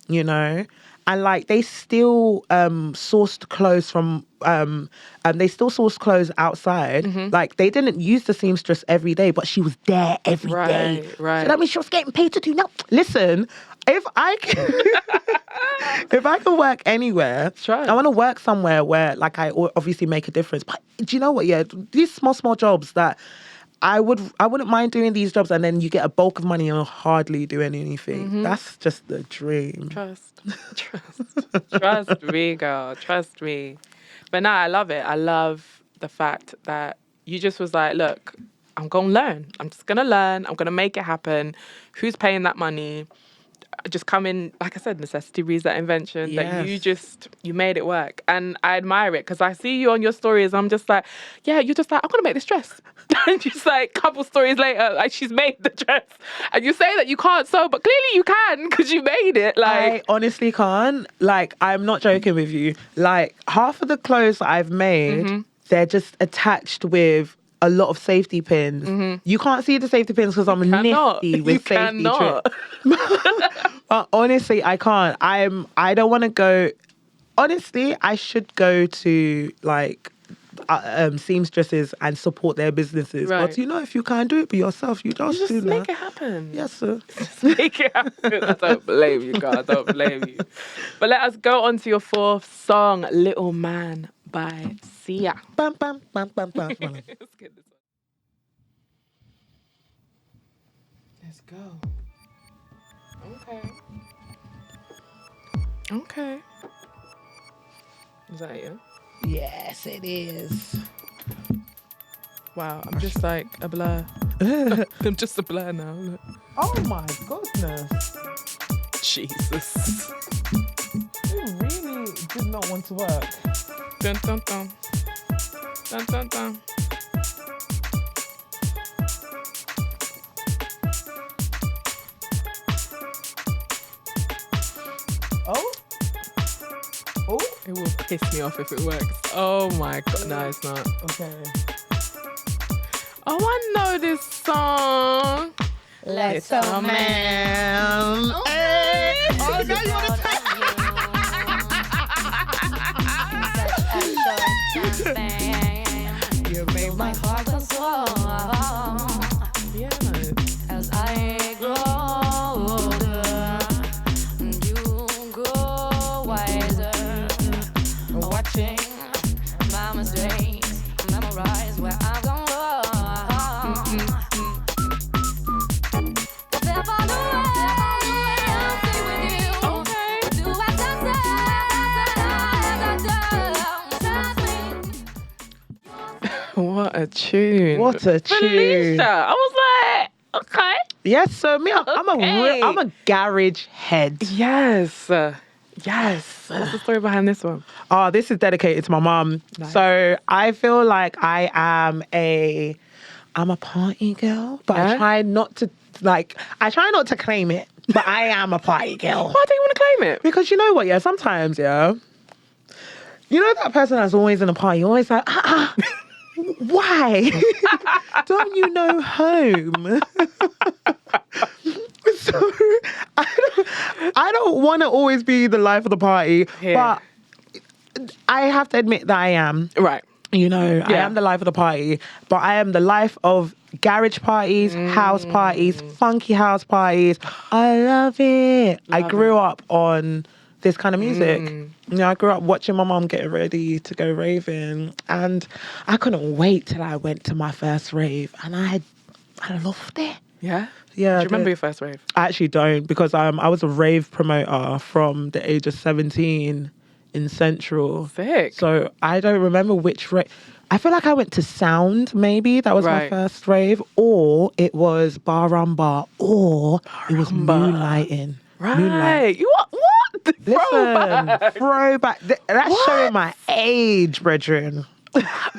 you know? And like they still sourced clothes from they still sourced clothes outside. Like they didn't use the seamstress every day, but she was there every day. Right. So that means she was getting paid to do now. Listen, if I can work anywhere, Right. I want to work somewhere where like I obviously make a difference. But do you know what? Yeah, these small jobs that I wouldn't mind doing these jobs, and then you get a bulk of money and you're hardly doing anything. That's just the dream. Trust me, girl. Trust me. But I love it. I love the fact that you just was like, look, I'm going to learn. I'm just going to learn. I'm going to make it happen. Who's paying that money? just come in, like I said, necessity breeds that invention. That Yes. you made it work, and I admire it because I see you on your stories. I'm just like, yeah, you're just like, I'm gonna make this dress, and just like couple stories later, like she's made the dress, and you say that you can't sew, but clearly you can because you made it. Like, I honestly can't. Like, I'm not joking with you. Like, half of the clothes that I've made, they're just attached with a lot of safety pins. You can't see the safety pins because I'm cannot. nifty with You safety cannot. But honestly, I can't. I don't want to go. Honestly, I should go to like seamstresses and support their businesses. Right. But you know, if you can't do it by yourself, you just do make that. it happen. Yes, sir. Just make it happen. I don't blame you, God. I don't blame you. But let us go on to your fourth song, Little Man by Sia. Bam, bam, bam, bam, bam. Let's get this one. Let's go. Okay. Is that it, yeah? Yes, it is. Wow, I'm just like a blur. I'm just a blur now. Look. Oh my goodness. Jesus. You really did not want to work. Dun dun dun. Dun dun dun. Oh? Oh? It will piss me off if it works. Oh my god, no, it's not. Okay. Oh, I know this song. Little Man. Hey. Oh, now you want to take You made my heart go soar Yeah. as I grow older. You grow wiser, watching my mistakes, memorize where I've gone wrong. Step on the way, I'll stay with you. Okay. Do what I say, trust me. What a tune. What a tune. Felicia. I was like, okay. Yes, so me, Okay. I'm a garage head. Yes. Yes. What's the story behind this one? Oh, this is dedicated to my mum. Nice. So I feel like I'm a party girl, but I Yeah? try not to claim it, but I am a party girl. Why do you want to claim it? Because you know what, yeah, sometimes, yeah, you know that person that's always in a party, you're always like, why? Don't you know home? So I don't want to always be the life of the party, Yeah. but I have to admit that I am. Right. You know, I Yeah. am the life of the party, but I am the life of garage parties, house parties, funky house parties. I love it. I grew up on this kind of music. You know, I grew up watching my mom get ready to go raving, and I couldn't wait till I went to my first rave, and I loved it. Yeah? Yeah. Do I you remember did. your first rave? I actually don't, because I was a rave promoter from the age of 17 in Central. Sick. So I don't remember which rave. I feel like I went to Sound, maybe. That was my Right. first rave. Or it was Bar Rumba. Or it was Moonlighting. Moonlight. Right. You what? Listen, Throwback. throwback. That's showing my age, brethren.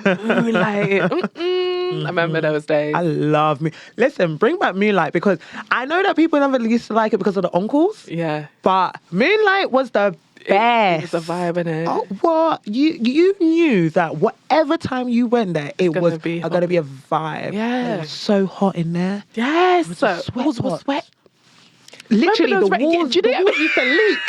Moonlight. I remember those days. I love me. Listen, bring back Moonlight, because I know that people never used to like it because of the uncles. Yeah. But Moonlight was the best. It was a vibe in it. Oh, what? You knew that whatever time you went there, it gonna was be going to be a vibe. Yeah. It was so hot in there. Yes. was a sweat Walls were pot. sweat. Literally, those the ra- walls, do you the know- walls used to leak.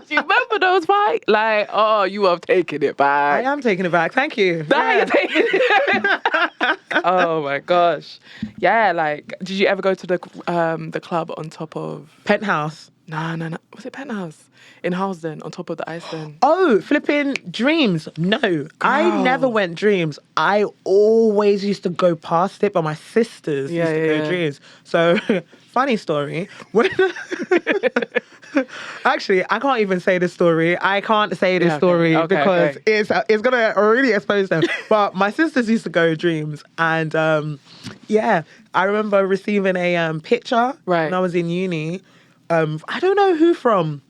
Do you remember those fights? Like, oh, you have taken it I back. am taking it back. Thank you. Nah, Yeah. you're taking it. Oh my gosh. Yeah, like, did you ever go to the club on top of? Penthouse. No. Was it Penthouse in Hustlin on top of the Iceland? Oh, flipping Dreams. No, I never went Dreams. I always used to go past it, but my sisters used to go Dreams. So, funny story. When actually, I can't even say this story. I can't say this story because it's gonna really expose them. But my sisters used to go Dreams, and yeah, I remember receiving a picture when I was in uni I don't know who from.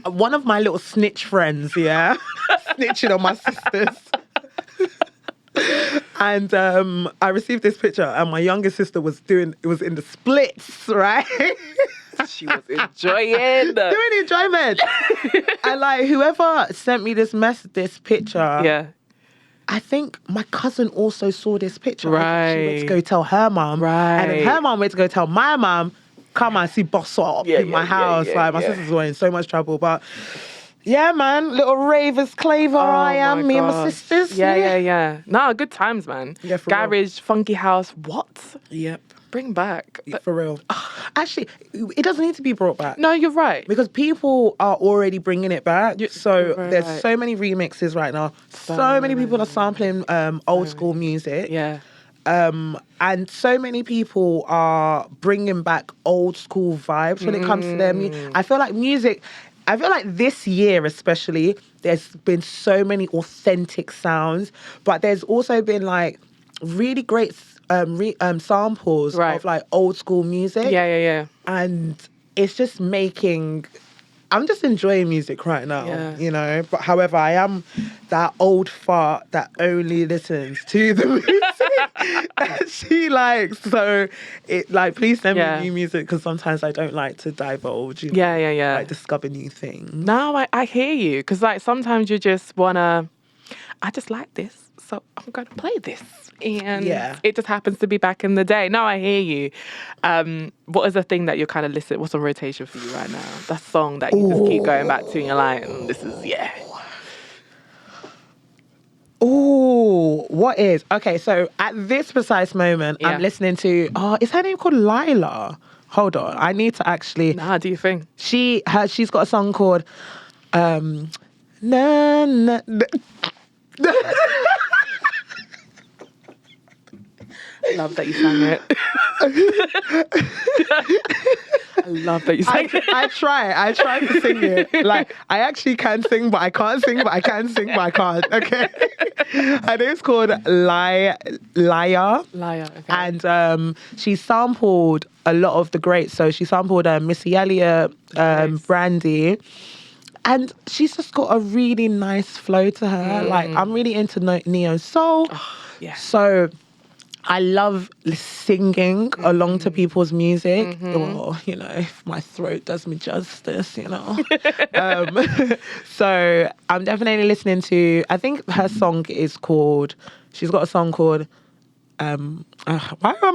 One of my little snitch friends, yeah, snitching on my sisters. And I received this picture, and my youngest sister was in the splits, right? She was enjoying. Doing enjoyment. And like whoever sent me this picture, Yeah. I think my cousin also saw this picture. Right. She went to go tell her mum. Right. And then her mum went to go tell my mum, come and see boss up in my house. Like my sisters were in so much trouble. But yeah, man, little ravers claver I am, me and my sisters. Yeah. Nah, good times, man. Yeah, for Garage, funky house. What? Yep. Bring back. For real. Actually, it doesn't need to be brought back. No, you're right. Because people are already bringing it back. So right, there's right. so many remixes right now. So many people are sampling old school music. Yeah. And so many people are bringing back old school vibes when it comes to their music. I feel like this year especially, there's been so many authentic sounds, but there's also been like really great samples of like old school music. Yeah. And it's just I'm just enjoying music right now, you know. But however, I am that old fart that only listens to the music that she likes. So please send me new music, because sometimes I don't like to divulge. You know, Yeah. like discover new things. No, I hear you. Because like sometimes you just wanna, I just like this, so I'm gonna play this. And it just happens to be back in the day. No, I hear you. What is the thing that you're kind of listening? What's on rotation for you right now? That song that you just keep going back to and you're like, this is, Oh, what is? Okay, so at this precise moment, I'm listening to, is her name called Lila? Hold on, I need to actually. Nah, do you think? She's got a song called, Na Na. I love that you sang it. I love that you sang it. I try to sing it. Like, I actually can sing, but I can't sing, but I can sing, but I can't. Okay. Her name's called Laya. Liar, okay. And she sampled a lot of the greats. So she sampled Missy Elliott, Brandy. And she's just got a really nice flow to her. Like, I'm really into neo soul. Yeah. So I love singing along to people's music. Or, you know, if my throat does me justice, you know. So I'm definitely listening to, I think her song is called, she's got a song called, why am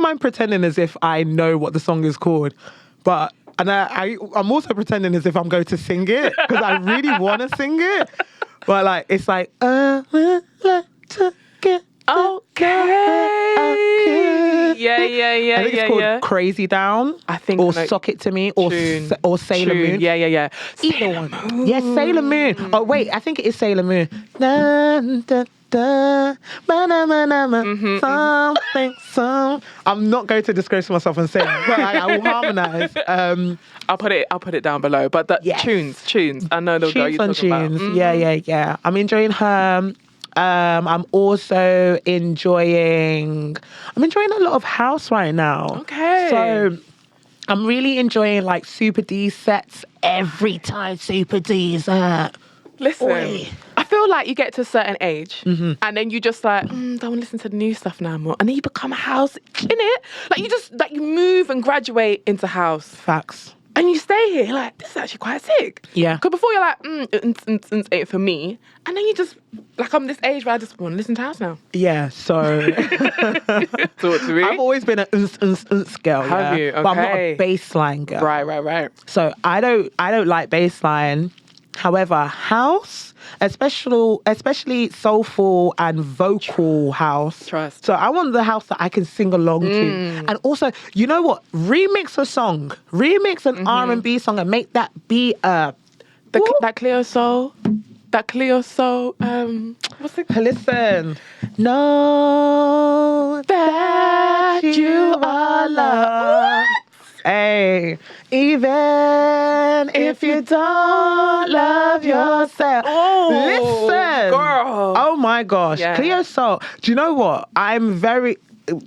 I pretending as if I know what the song is called? But, and I'm also pretending as if I'm going to sing it, because I really want to sing it. But like, it's like, I would like to get okay. Yeah. I think it's called Crazy Down. I think. Or Sock It To Me, or Sailor Moon. Yeah. Either one. Yeah, Sailor Moon. Oh wait, I think it is Sailor Moon. Something. I'm not going to disgrace myself and sing, but I will harmonize. I'll put it down below. But the tunes. I know the girl you're talking about. Yeah. I'm enjoying her. I'm also enjoying a lot of house right now. Okay. So I'm really enjoying like Super D sets every time Super D's Listen, Oi. I feel like you get to a certain age and then you just like, don't want to listen to the new stuff no more. And then you become house, innit? Like you just, like you move and graduate into house. Facts. And you stay here, like, this is actually quite sick. Yeah. Because before you're like, ain't for me. And then you just, like, I'm this age where I just want to listen to house now. Yeah, so Talk to me. I've always been an girl. Have you? But I'm not Okay. a bassline girl. Right. So I don't like bassline. However, house, especially soulful and vocal house. Trust. So I want the house that I can sing along to. And also, you know what? Remix an R&B song and make that be That Cleo Soul. What's it? Listen. Know that you are loved. Hey, even if you don't love yourself. Oh, listen. girl. Oh my gosh. Yeah. Cleo Soul. Do you know what? I'm very,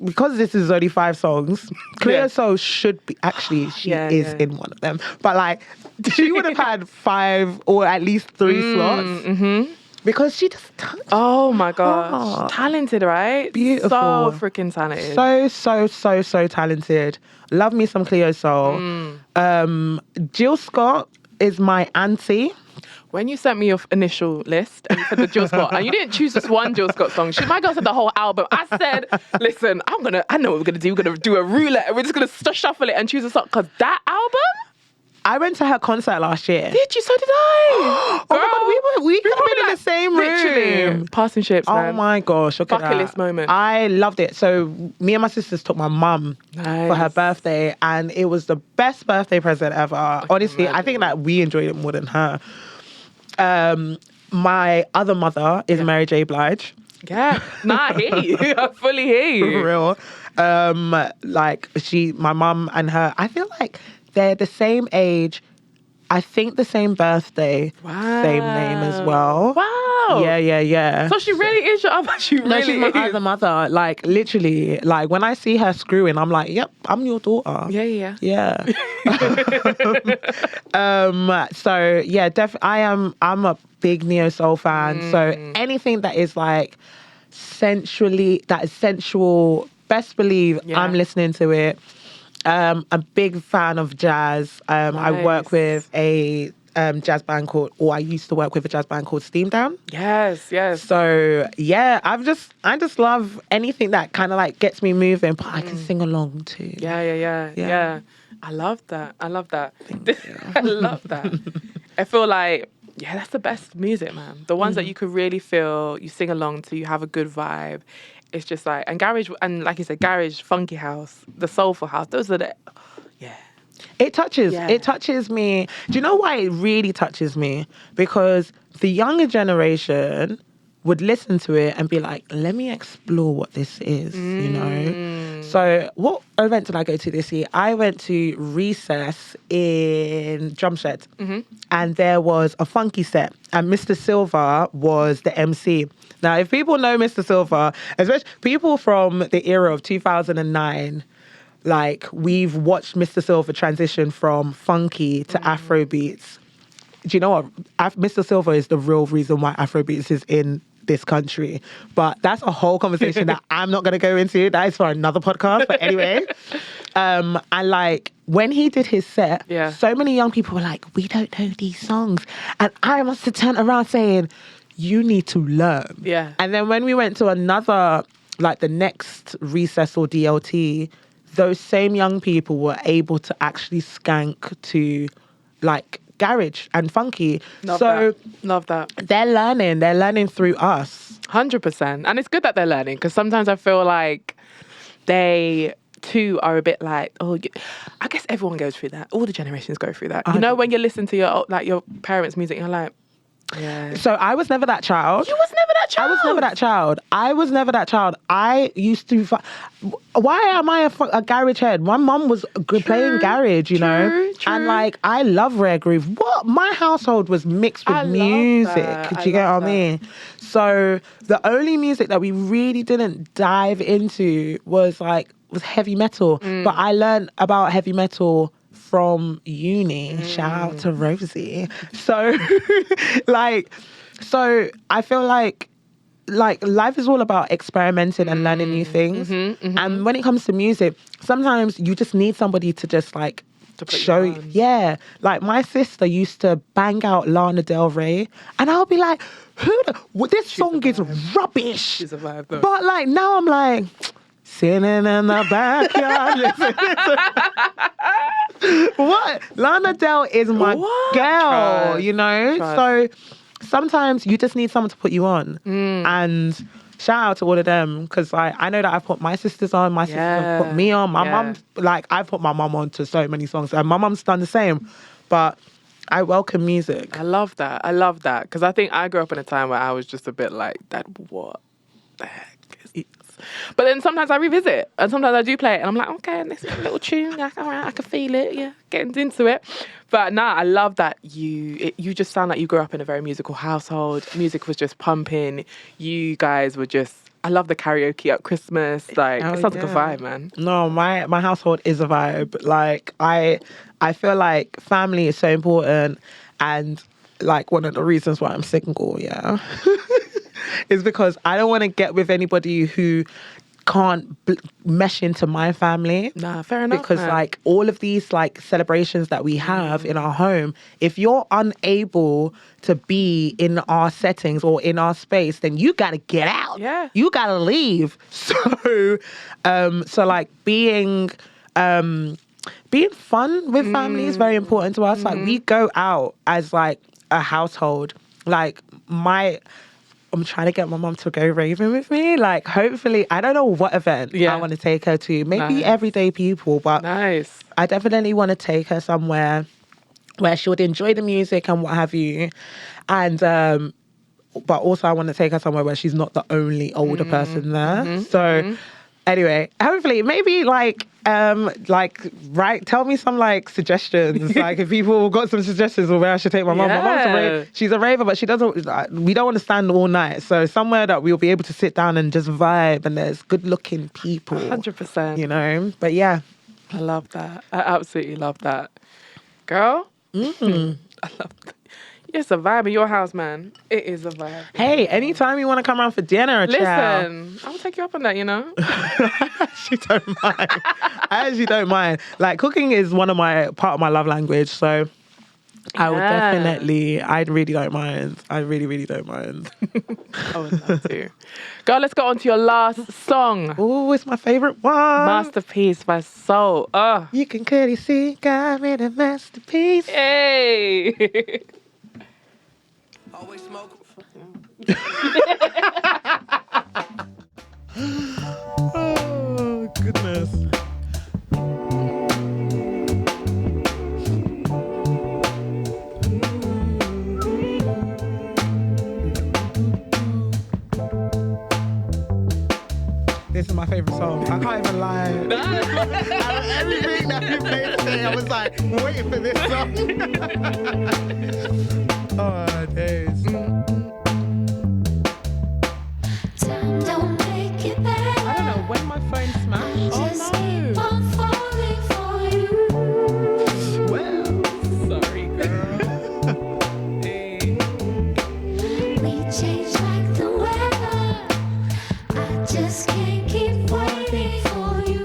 because this is only 5 songs, Cleo Yeah. Soul should be, actually, she Yeah, is yeah. in one of them. But like, she would have had 5 or at least 3 slots. Because she just touched Oh my gosh. heart. Talented, right? Beautiful. So freaking talented. So talented. Love me some Cleo Soul. Jill Scott is my auntie. When you sent me your initial list and you said the Jill Scott, and you didn't choose just one Jill Scott song, my girl said the whole album. I said, listen, I know what we're gonna do. We're gonna do a roulette and we're just gonna shuffle it and choose a song. Cause that album, I went to her concert last year. did you? So did I. Oh my God, we could have been in the same literally room. passing ships, man. Oh my gosh, look at Bucket that. list moment. I loved it. So me and my sisters took my mum for her Nice. birthday, and it was the best birthday present ever. Honestly, I think that we enjoyed it more than her. My other mother is Mary J. Blige. Yeah. Nah, I hear you. I fully hear you. For real. Like my mum and her, I feel like they're the same age. I think the same birthday, same name as well. Wow. Yeah. So she really is your other. She No, really she's my is. other mother. Like literally, like when I see her screwing, I'm like, yep, I'm your daughter. Yeah. Yeah. So yeah, I'm a big neo soul fan. So anything that is like sensual, best believe I'm listening to it. A big fan of jazz. I work with a jazz band I used to work with a jazz band called Steam Down. Yes. So yeah, I just love anything that kind of like gets me moving, but I can sing along too. Yeah. I love that. I love that. I feel like, that's the best music, man. The ones that you could really feel, you sing along to, you have a good vibe. It's just like, and garage, and like you said, garage, funky house, the soulful house, those are the, It touches me. Do you know why it really touches me? Because the younger generation would listen to it and be like, let me explore what this is, you know? So what event did I go to this year? I went to Recess in Drumshed, and there was a funky set, and Mr. Silver was the MC. Now, if people know Mr. Silver, especially people from the era of 2009, like we've watched Mr. Silver transition from funky to Afro beats. Do you know what? Mr. Silver is the real reason why Afrobeats is in this country. But that's a whole conversation that I'm not going to go into. That is for another podcast. But anyway, and like when he did his set, so many young people were like, we don't know these songs. And I must have turned around saying, you need to learn. Yeah. And then when we went to another, like the next Recess or DLT, those same young people were able to actually skank to like garage and funky. Love that. They're learning through us. 100%. And it's good that they're learning, because sometimes I feel like they too are a bit like, I guess everyone goes through that. All the generations go through that. You know, when you listen to your parents' music, you're like, So I was never that child. You was never that child. I was never that child. I used to. Why am I a garage head? My mum was playing garage, you know, true. and like I love rare groove. What my household was mixed with music. Do you get what I mean? So the only music that we really didn't dive into was heavy metal. But I learned about heavy metal from uni. Shout out to Rosie. So so I feel like life is all about experimenting and learning new things. And when it comes to music, sometimes you just need somebody to just like show you. Yeah. Like my sister used to bang out Lana Del Rey, and I'll be like, this song is rubbish. She's a vibe though. But like now I'm like, sitting in the backyard. What? Lana Del is my girl, you know? So sometimes you just need someone to put you on. And shout out to all of them, because I know that I've put my sisters on, my sisters have put me on, my mum, I've put my mum on to so many songs, and my mum's done the same. But I welcome music. I love that, because I think I grew up in a time where I was just a bit like, that what the heck is this? But then sometimes I revisit, and sometimes I do play it, and I'm like, okay, this is a little tune, like, all right, I can feel it, getting into it. But nah, I love that you just sound like you grew up in a very musical household. Music was just pumping. You guys were just I love the karaoke at Christmas. Like, Oh, it sounds like a yeah. vibe, man. No, my household is a vibe. Like I feel like family is so important, and like one of the reasons why I'm single, yeah, is because I don't want to get with anybody who can't mesh into my family. Nah, fair enough, Because man. like all of these like celebrations that we have in our home, if you're unable to be in our settings or in our space, then you got to get out. Yeah. You got to leave. So like being fun with family is very important to us. Like we go out as like a household. Like I'm trying to get my mum to go raving with me. Like, hopefully, I don't know what event Yeah. I want to take her to. Maybe Nice. Everyday People, but Nice. I definitely want to take her somewhere where she would enjoy the music and what have you. And, but also I want to take her somewhere where she's not the only older person there. So, anyway, hopefully, maybe like, right, tell me some like suggestions. Like if people got some suggestions of where I should take my mum. My mum's a Yeah. raver. She's a raver, but she doesn't, we don't want to stand all night. So somewhere that we'll be able to sit down and just vibe and there's good looking people. 100%. You know? But yeah. I love that. I absolutely love that. Girl, I love that. It's a vibe in your house, man. It is a vibe. Hey, anytime you want to come around for dinner, child. Listen, I'll take you up on that, you know? I actually don't mind. I actually don't mind. Like cooking is part of my love language. So I would Yeah. definitely, I really don't mind. I really, really don't mind. I would love to. Girl, let's go on to your last song. Oh, it's my favorite one. Masterpiece by Soul. Oh, You can clearly see God made a masterpiece. hey. Always smoke. Oh, goodness. This is my favorite song. I can't even lie. Everything that you played today, I was like waiting for this song. Oh, days. Time don't make it better. I don't know when my phone smashed. Just Oh keep no. on falling for you. Well, Sorry, girl. Hey. We change like the weather. I just can't keep waiting for you.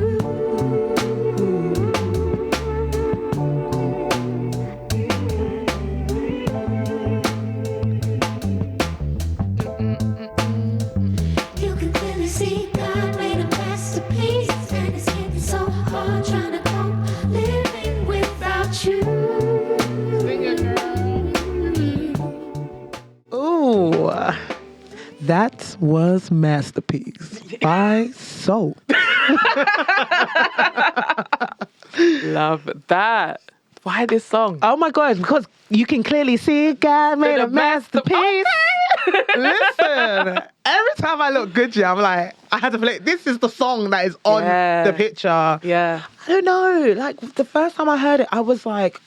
You can clearly see God made a masterpiece, and it's getting so hard trying to cope living without you. ooh, that was Masterpiece by Soult. Love that. Why this song? Oh my God, because you can clearly see God made a masterpiece. Listen, every time I look good, yeah, I'm like, I had to play. This is the song that is on Yeah. the picture. Yeah. I don't know. Like the first time I heard it, I was like,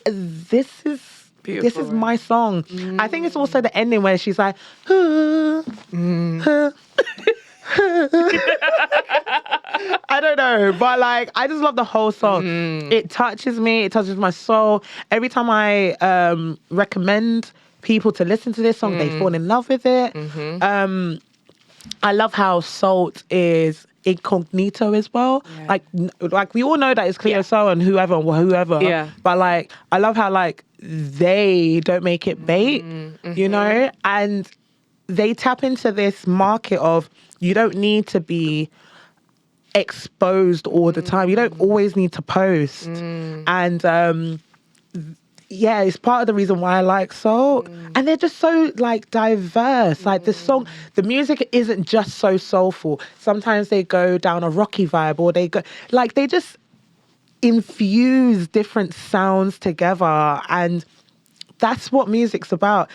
this is Beautiful, right? my song. I think it's also the ending where she's like, I don't know, but like I just love the whole song. It touches me. It touches my soul. Every time I recommend people to listen to this song, they fall in love with it. I love how Sault is incognito as well. Yeah. Like we all know that it's Cleo Soul and whoever. Yeah. But like I love how like they don't make it bait, you know, and they tap into this market of you don't need to be exposed all the time. You don't always need to post. And yeah, it's part of the reason why I like soul. And they're just so like diverse. Like the music isn't just so soulful. Sometimes they go down a rocky vibe, or they just infuse different sounds together. And that's what music's about.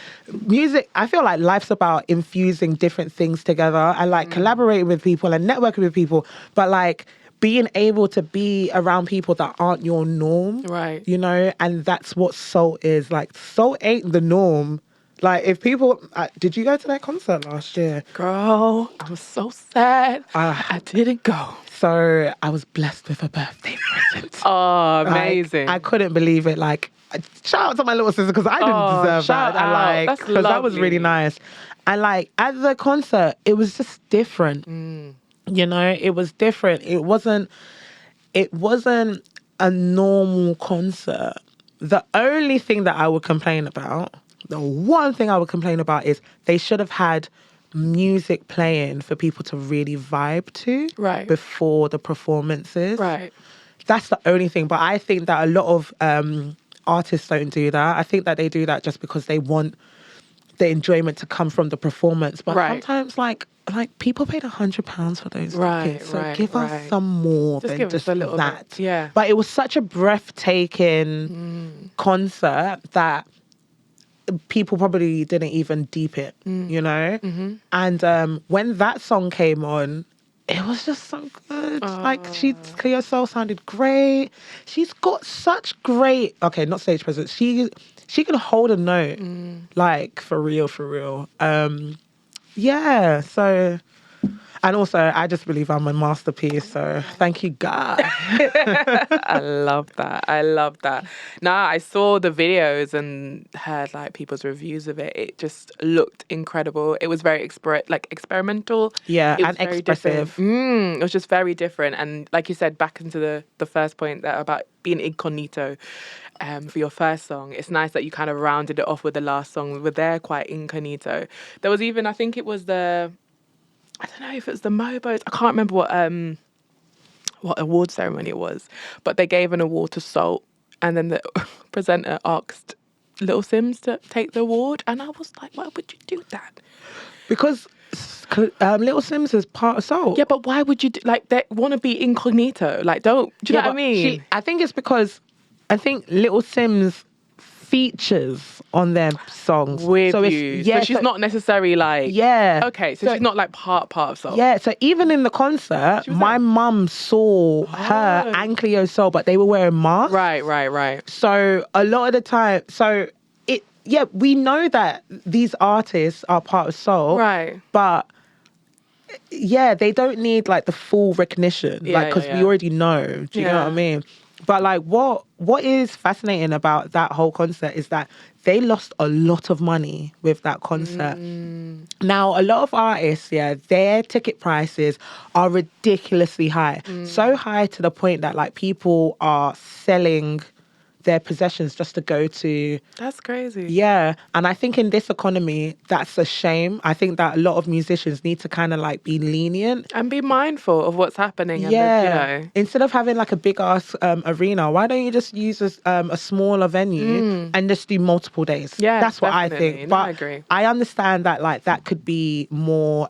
Music, I feel like life's about infusing different things together and like collaborating with people and networking with people. But like being able to be around people that aren't your norm. Right. You know, and that's what soul is. Like soul ain't the norm. Like, if people, did you go to that concert last year? Girl, I was so sad. Ah. I didn't go. So I was blessed with a birthday present. Oh, Like, amazing. I couldn't believe it. Like, shout out to my little sister because I didn't deserve shout that. And out. like, That's because that was really lovely. nice. And like, at the concert, it was just different. You know, it was different. It wasn't a normal concert. The only thing that I would complain about, the one thing I would complain about is they should have had music playing for people to really vibe to Right. before the performances. Right. That's the only thing. But I think that a lot of artists don't do that. I think that they do that just because they want the enjoyment to come from the performance. But Right. sometimes like people paid £100 for those Right, tickets. So right, give right. us some more Just than give us just a little that. bit. Yeah. But it was such a breathtaking concert that people probably didn't even deep it, you know? And when that song came on, it was just so good. Like, Cleo Soul sounded great. She's got such great, not stage presence. She can hold a note, like, for real, for real. Yeah, so... And also, I just believe I'm a masterpiece, so thank you, God. I love that. I love that. Nah, I saw the videos and heard like people's reviews of it. It just looked incredible. It was very experimental. Yeah, It was and very expressive. different. It was just very different. And like you said, back into the first point that about being incognito for your first song. It's nice that you kind of rounded it off with the last song. We were there quite incognito. There was even, I think it was I don't know if it was the Mobos. I can't remember what award ceremony it was, but they gave an award to Sault, and then the presenter asked Little Sims to take the award, and I was like, why would you do that? Because Little Sims is part of Soul. Yeah, but why would you they want to be incognito? Like, do you know what I mean? I think it's because I think Little Sims features on their songs. With so you. So she's not necessarily like... Yeah. Okay, so she's not like part of Sault. Yeah, so even in the concert, was my there. mum saw her and Cleo Soul, but they were wearing masks. Right. So a lot of the time, we know that these artists are part of Soul. Right. But yeah, they don't need like the full recognition, because we already know. Do you know what I mean? But like, what is fascinating about that whole concert is that they lost a lot of money with that concert. Now, a lot of artists, their ticket prices are ridiculously high. So high to the point that like people are selling their possessions just to go to... That's crazy. Yeah. And I think in this economy, that's a shame. I think that a lot of musicians need to kind of like be lenient. And be mindful of what's happening. Yeah. And Instead of having like a big ass arena, why don't you just use a smaller venue and just do multiple days? Yeah, that's what I definitely. think. No, But I agree. I understand that like that could be more...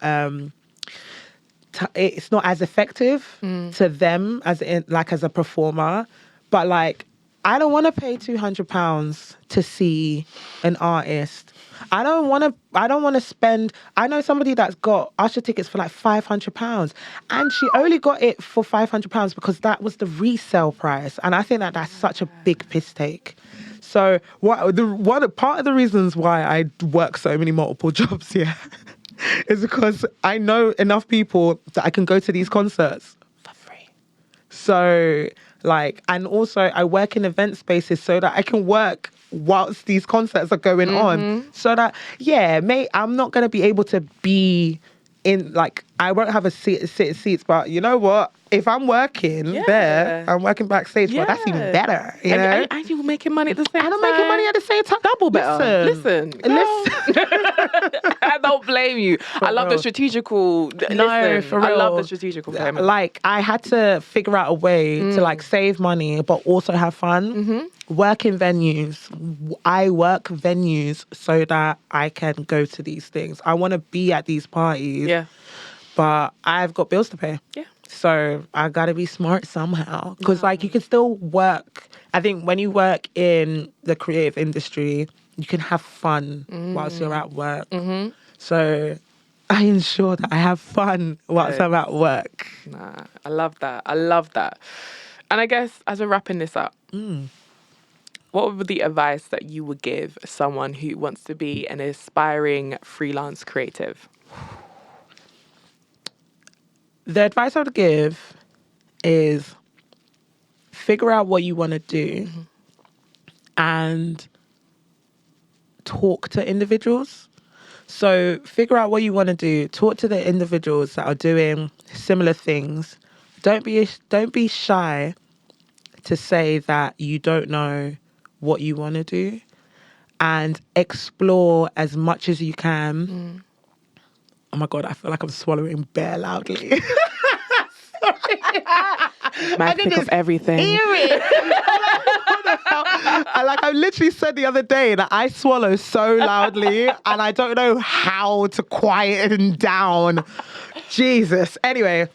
it's not as effective to them as a performer, but like I don't want to pay £200 to see an artist. I don't want to spend... I know somebody that's got Usher tickets for like £500, and she only got it for £500 because that was the resale price. And I think that that's such a big piss take. So part of the reasons why I work so many multiple jobs here is because I know enough people that I can go to these concerts for free. So like, and also I work in event spaces so that I can work whilst these concerts are going on. So that, I'm not going to be able to be in, like, I won't have a seats, but you know what? If I'm working there, I'm working backstage, well, that's even better, you know? And you're making money at the same time. And I'm making money at the same time. Double better. Listen. I don't blame you. I love the strategical... No, for real. I love the strategical payment. Like, I had to figure out a way to, like, save money, but also have fun. Work in venues. I work venues so that I can go to these things. I want to be at these parties. Yeah. But I've got bills to pay. Yeah. So I got to be smart somehow. Because, like, you can still work. I think when you work in the creative industry, you can have fun whilst you're at work. So I ensure that I have fun whilst I'm at work. Nah, I love that. And I guess as we're wrapping this up, what would be the advice that you would give someone who wants to be an aspiring freelance creative? The advice I would give is figure out what you want to do and talk to individuals. So figure out what you want to do, talk to the individuals that are doing similar things. Don't be shy to say that you don't know what you want to do, and explore as much as you can. Oh my God, I feel like I'm swallowing bare loudly. Might pick up everything. Hear it. I literally said the other day that I swallow so loudly and I don't know how to quieten down. Jesus. Anyway.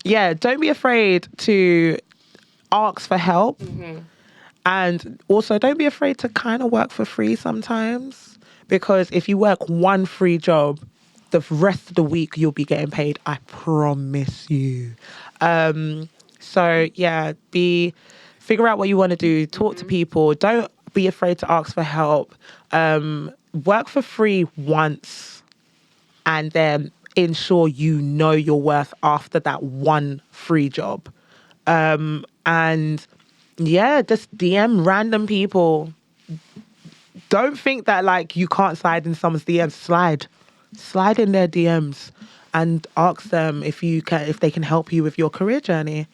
Yeah, don't be afraid to ask for help. And also don't be afraid to kind of work for free sometimes, because if you work one free job, the rest of the week you'll be getting paid. I promise you. So yeah, figure out what you want to do, talk to people, don't be afraid to ask for help. Work for free once and then ensure you know your worth after that one free job. And yeah, just DM random people. Don't think that like you can't slide in someone's DMs. Slide in their DMs and ask them if they can help you with your career journey.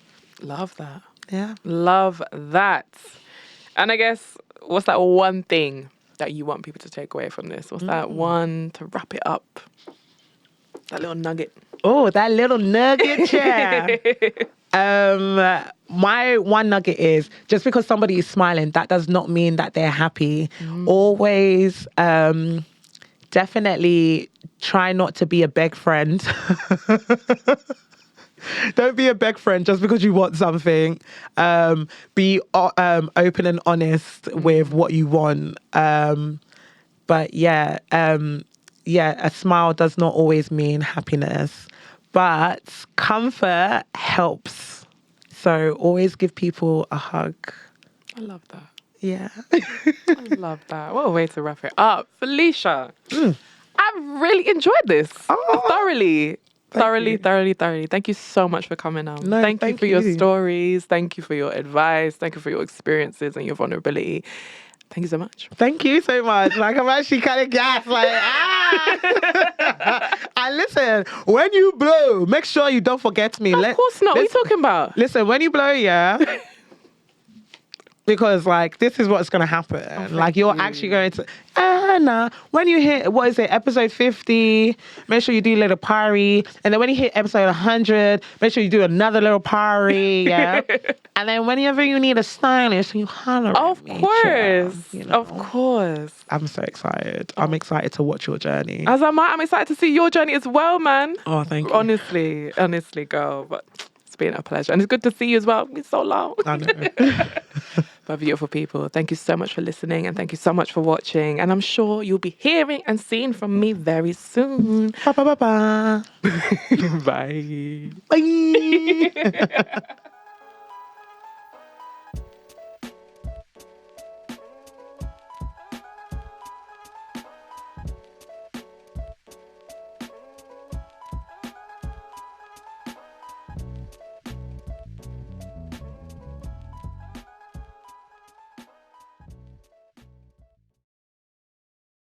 Love that. Yeah. Love that. And I guess, what's that one thing that you want people to take away from this? What's that one to wrap it up? That little nugget. Oh, that little nugget, yeah. My one nugget is, just because somebody is smiling, that does not mean that they're happy. Always, definitely try not to be a beg friend. Don't be a beg friend just because you want something. Be open and honest with what you want. But yeah, a smile does not always mean happiness, but comfort helps. So always give people a hug. I love that. Yeah. I love that. What a way to wrap it up. Felicia, I've really enjoyed this. Thoroughly. Thank you so much for coming on. No, thank you thank for your you. stories. Thank you for your advice. Thank you for your experiences and your vulnerability. Thank you so much. Thank you so much. Like, I'm actually kind of gassed. Like, And listen, when you blow, make sure you don't forget me. Of course not. What are you talking about? Listen, when you blow, yeah. Because, like, this is what's going to happen. Like, you're actually going to... nah. When you hit, what is it, episode 50, make sure you do a little party. And then when you hit episode 100, make sure you do another little party, yeah? And then whenever you need a stylist, you holler Of at me, course. child, you know? Of course. I'm so excited. I'm excited to watch your journey. As am I. I'm excited to see your journey as well, man. Oh, thank you. Honestly, girl. But it's been a pleasure. And it's good to see you as well. It's been so long. I know. But beautiful people, thank you so much for listening and thank you so much for watching. And I'm sure you'll be hearing and seeing from me very soon. Ba ba ba ba. Bye. Bye.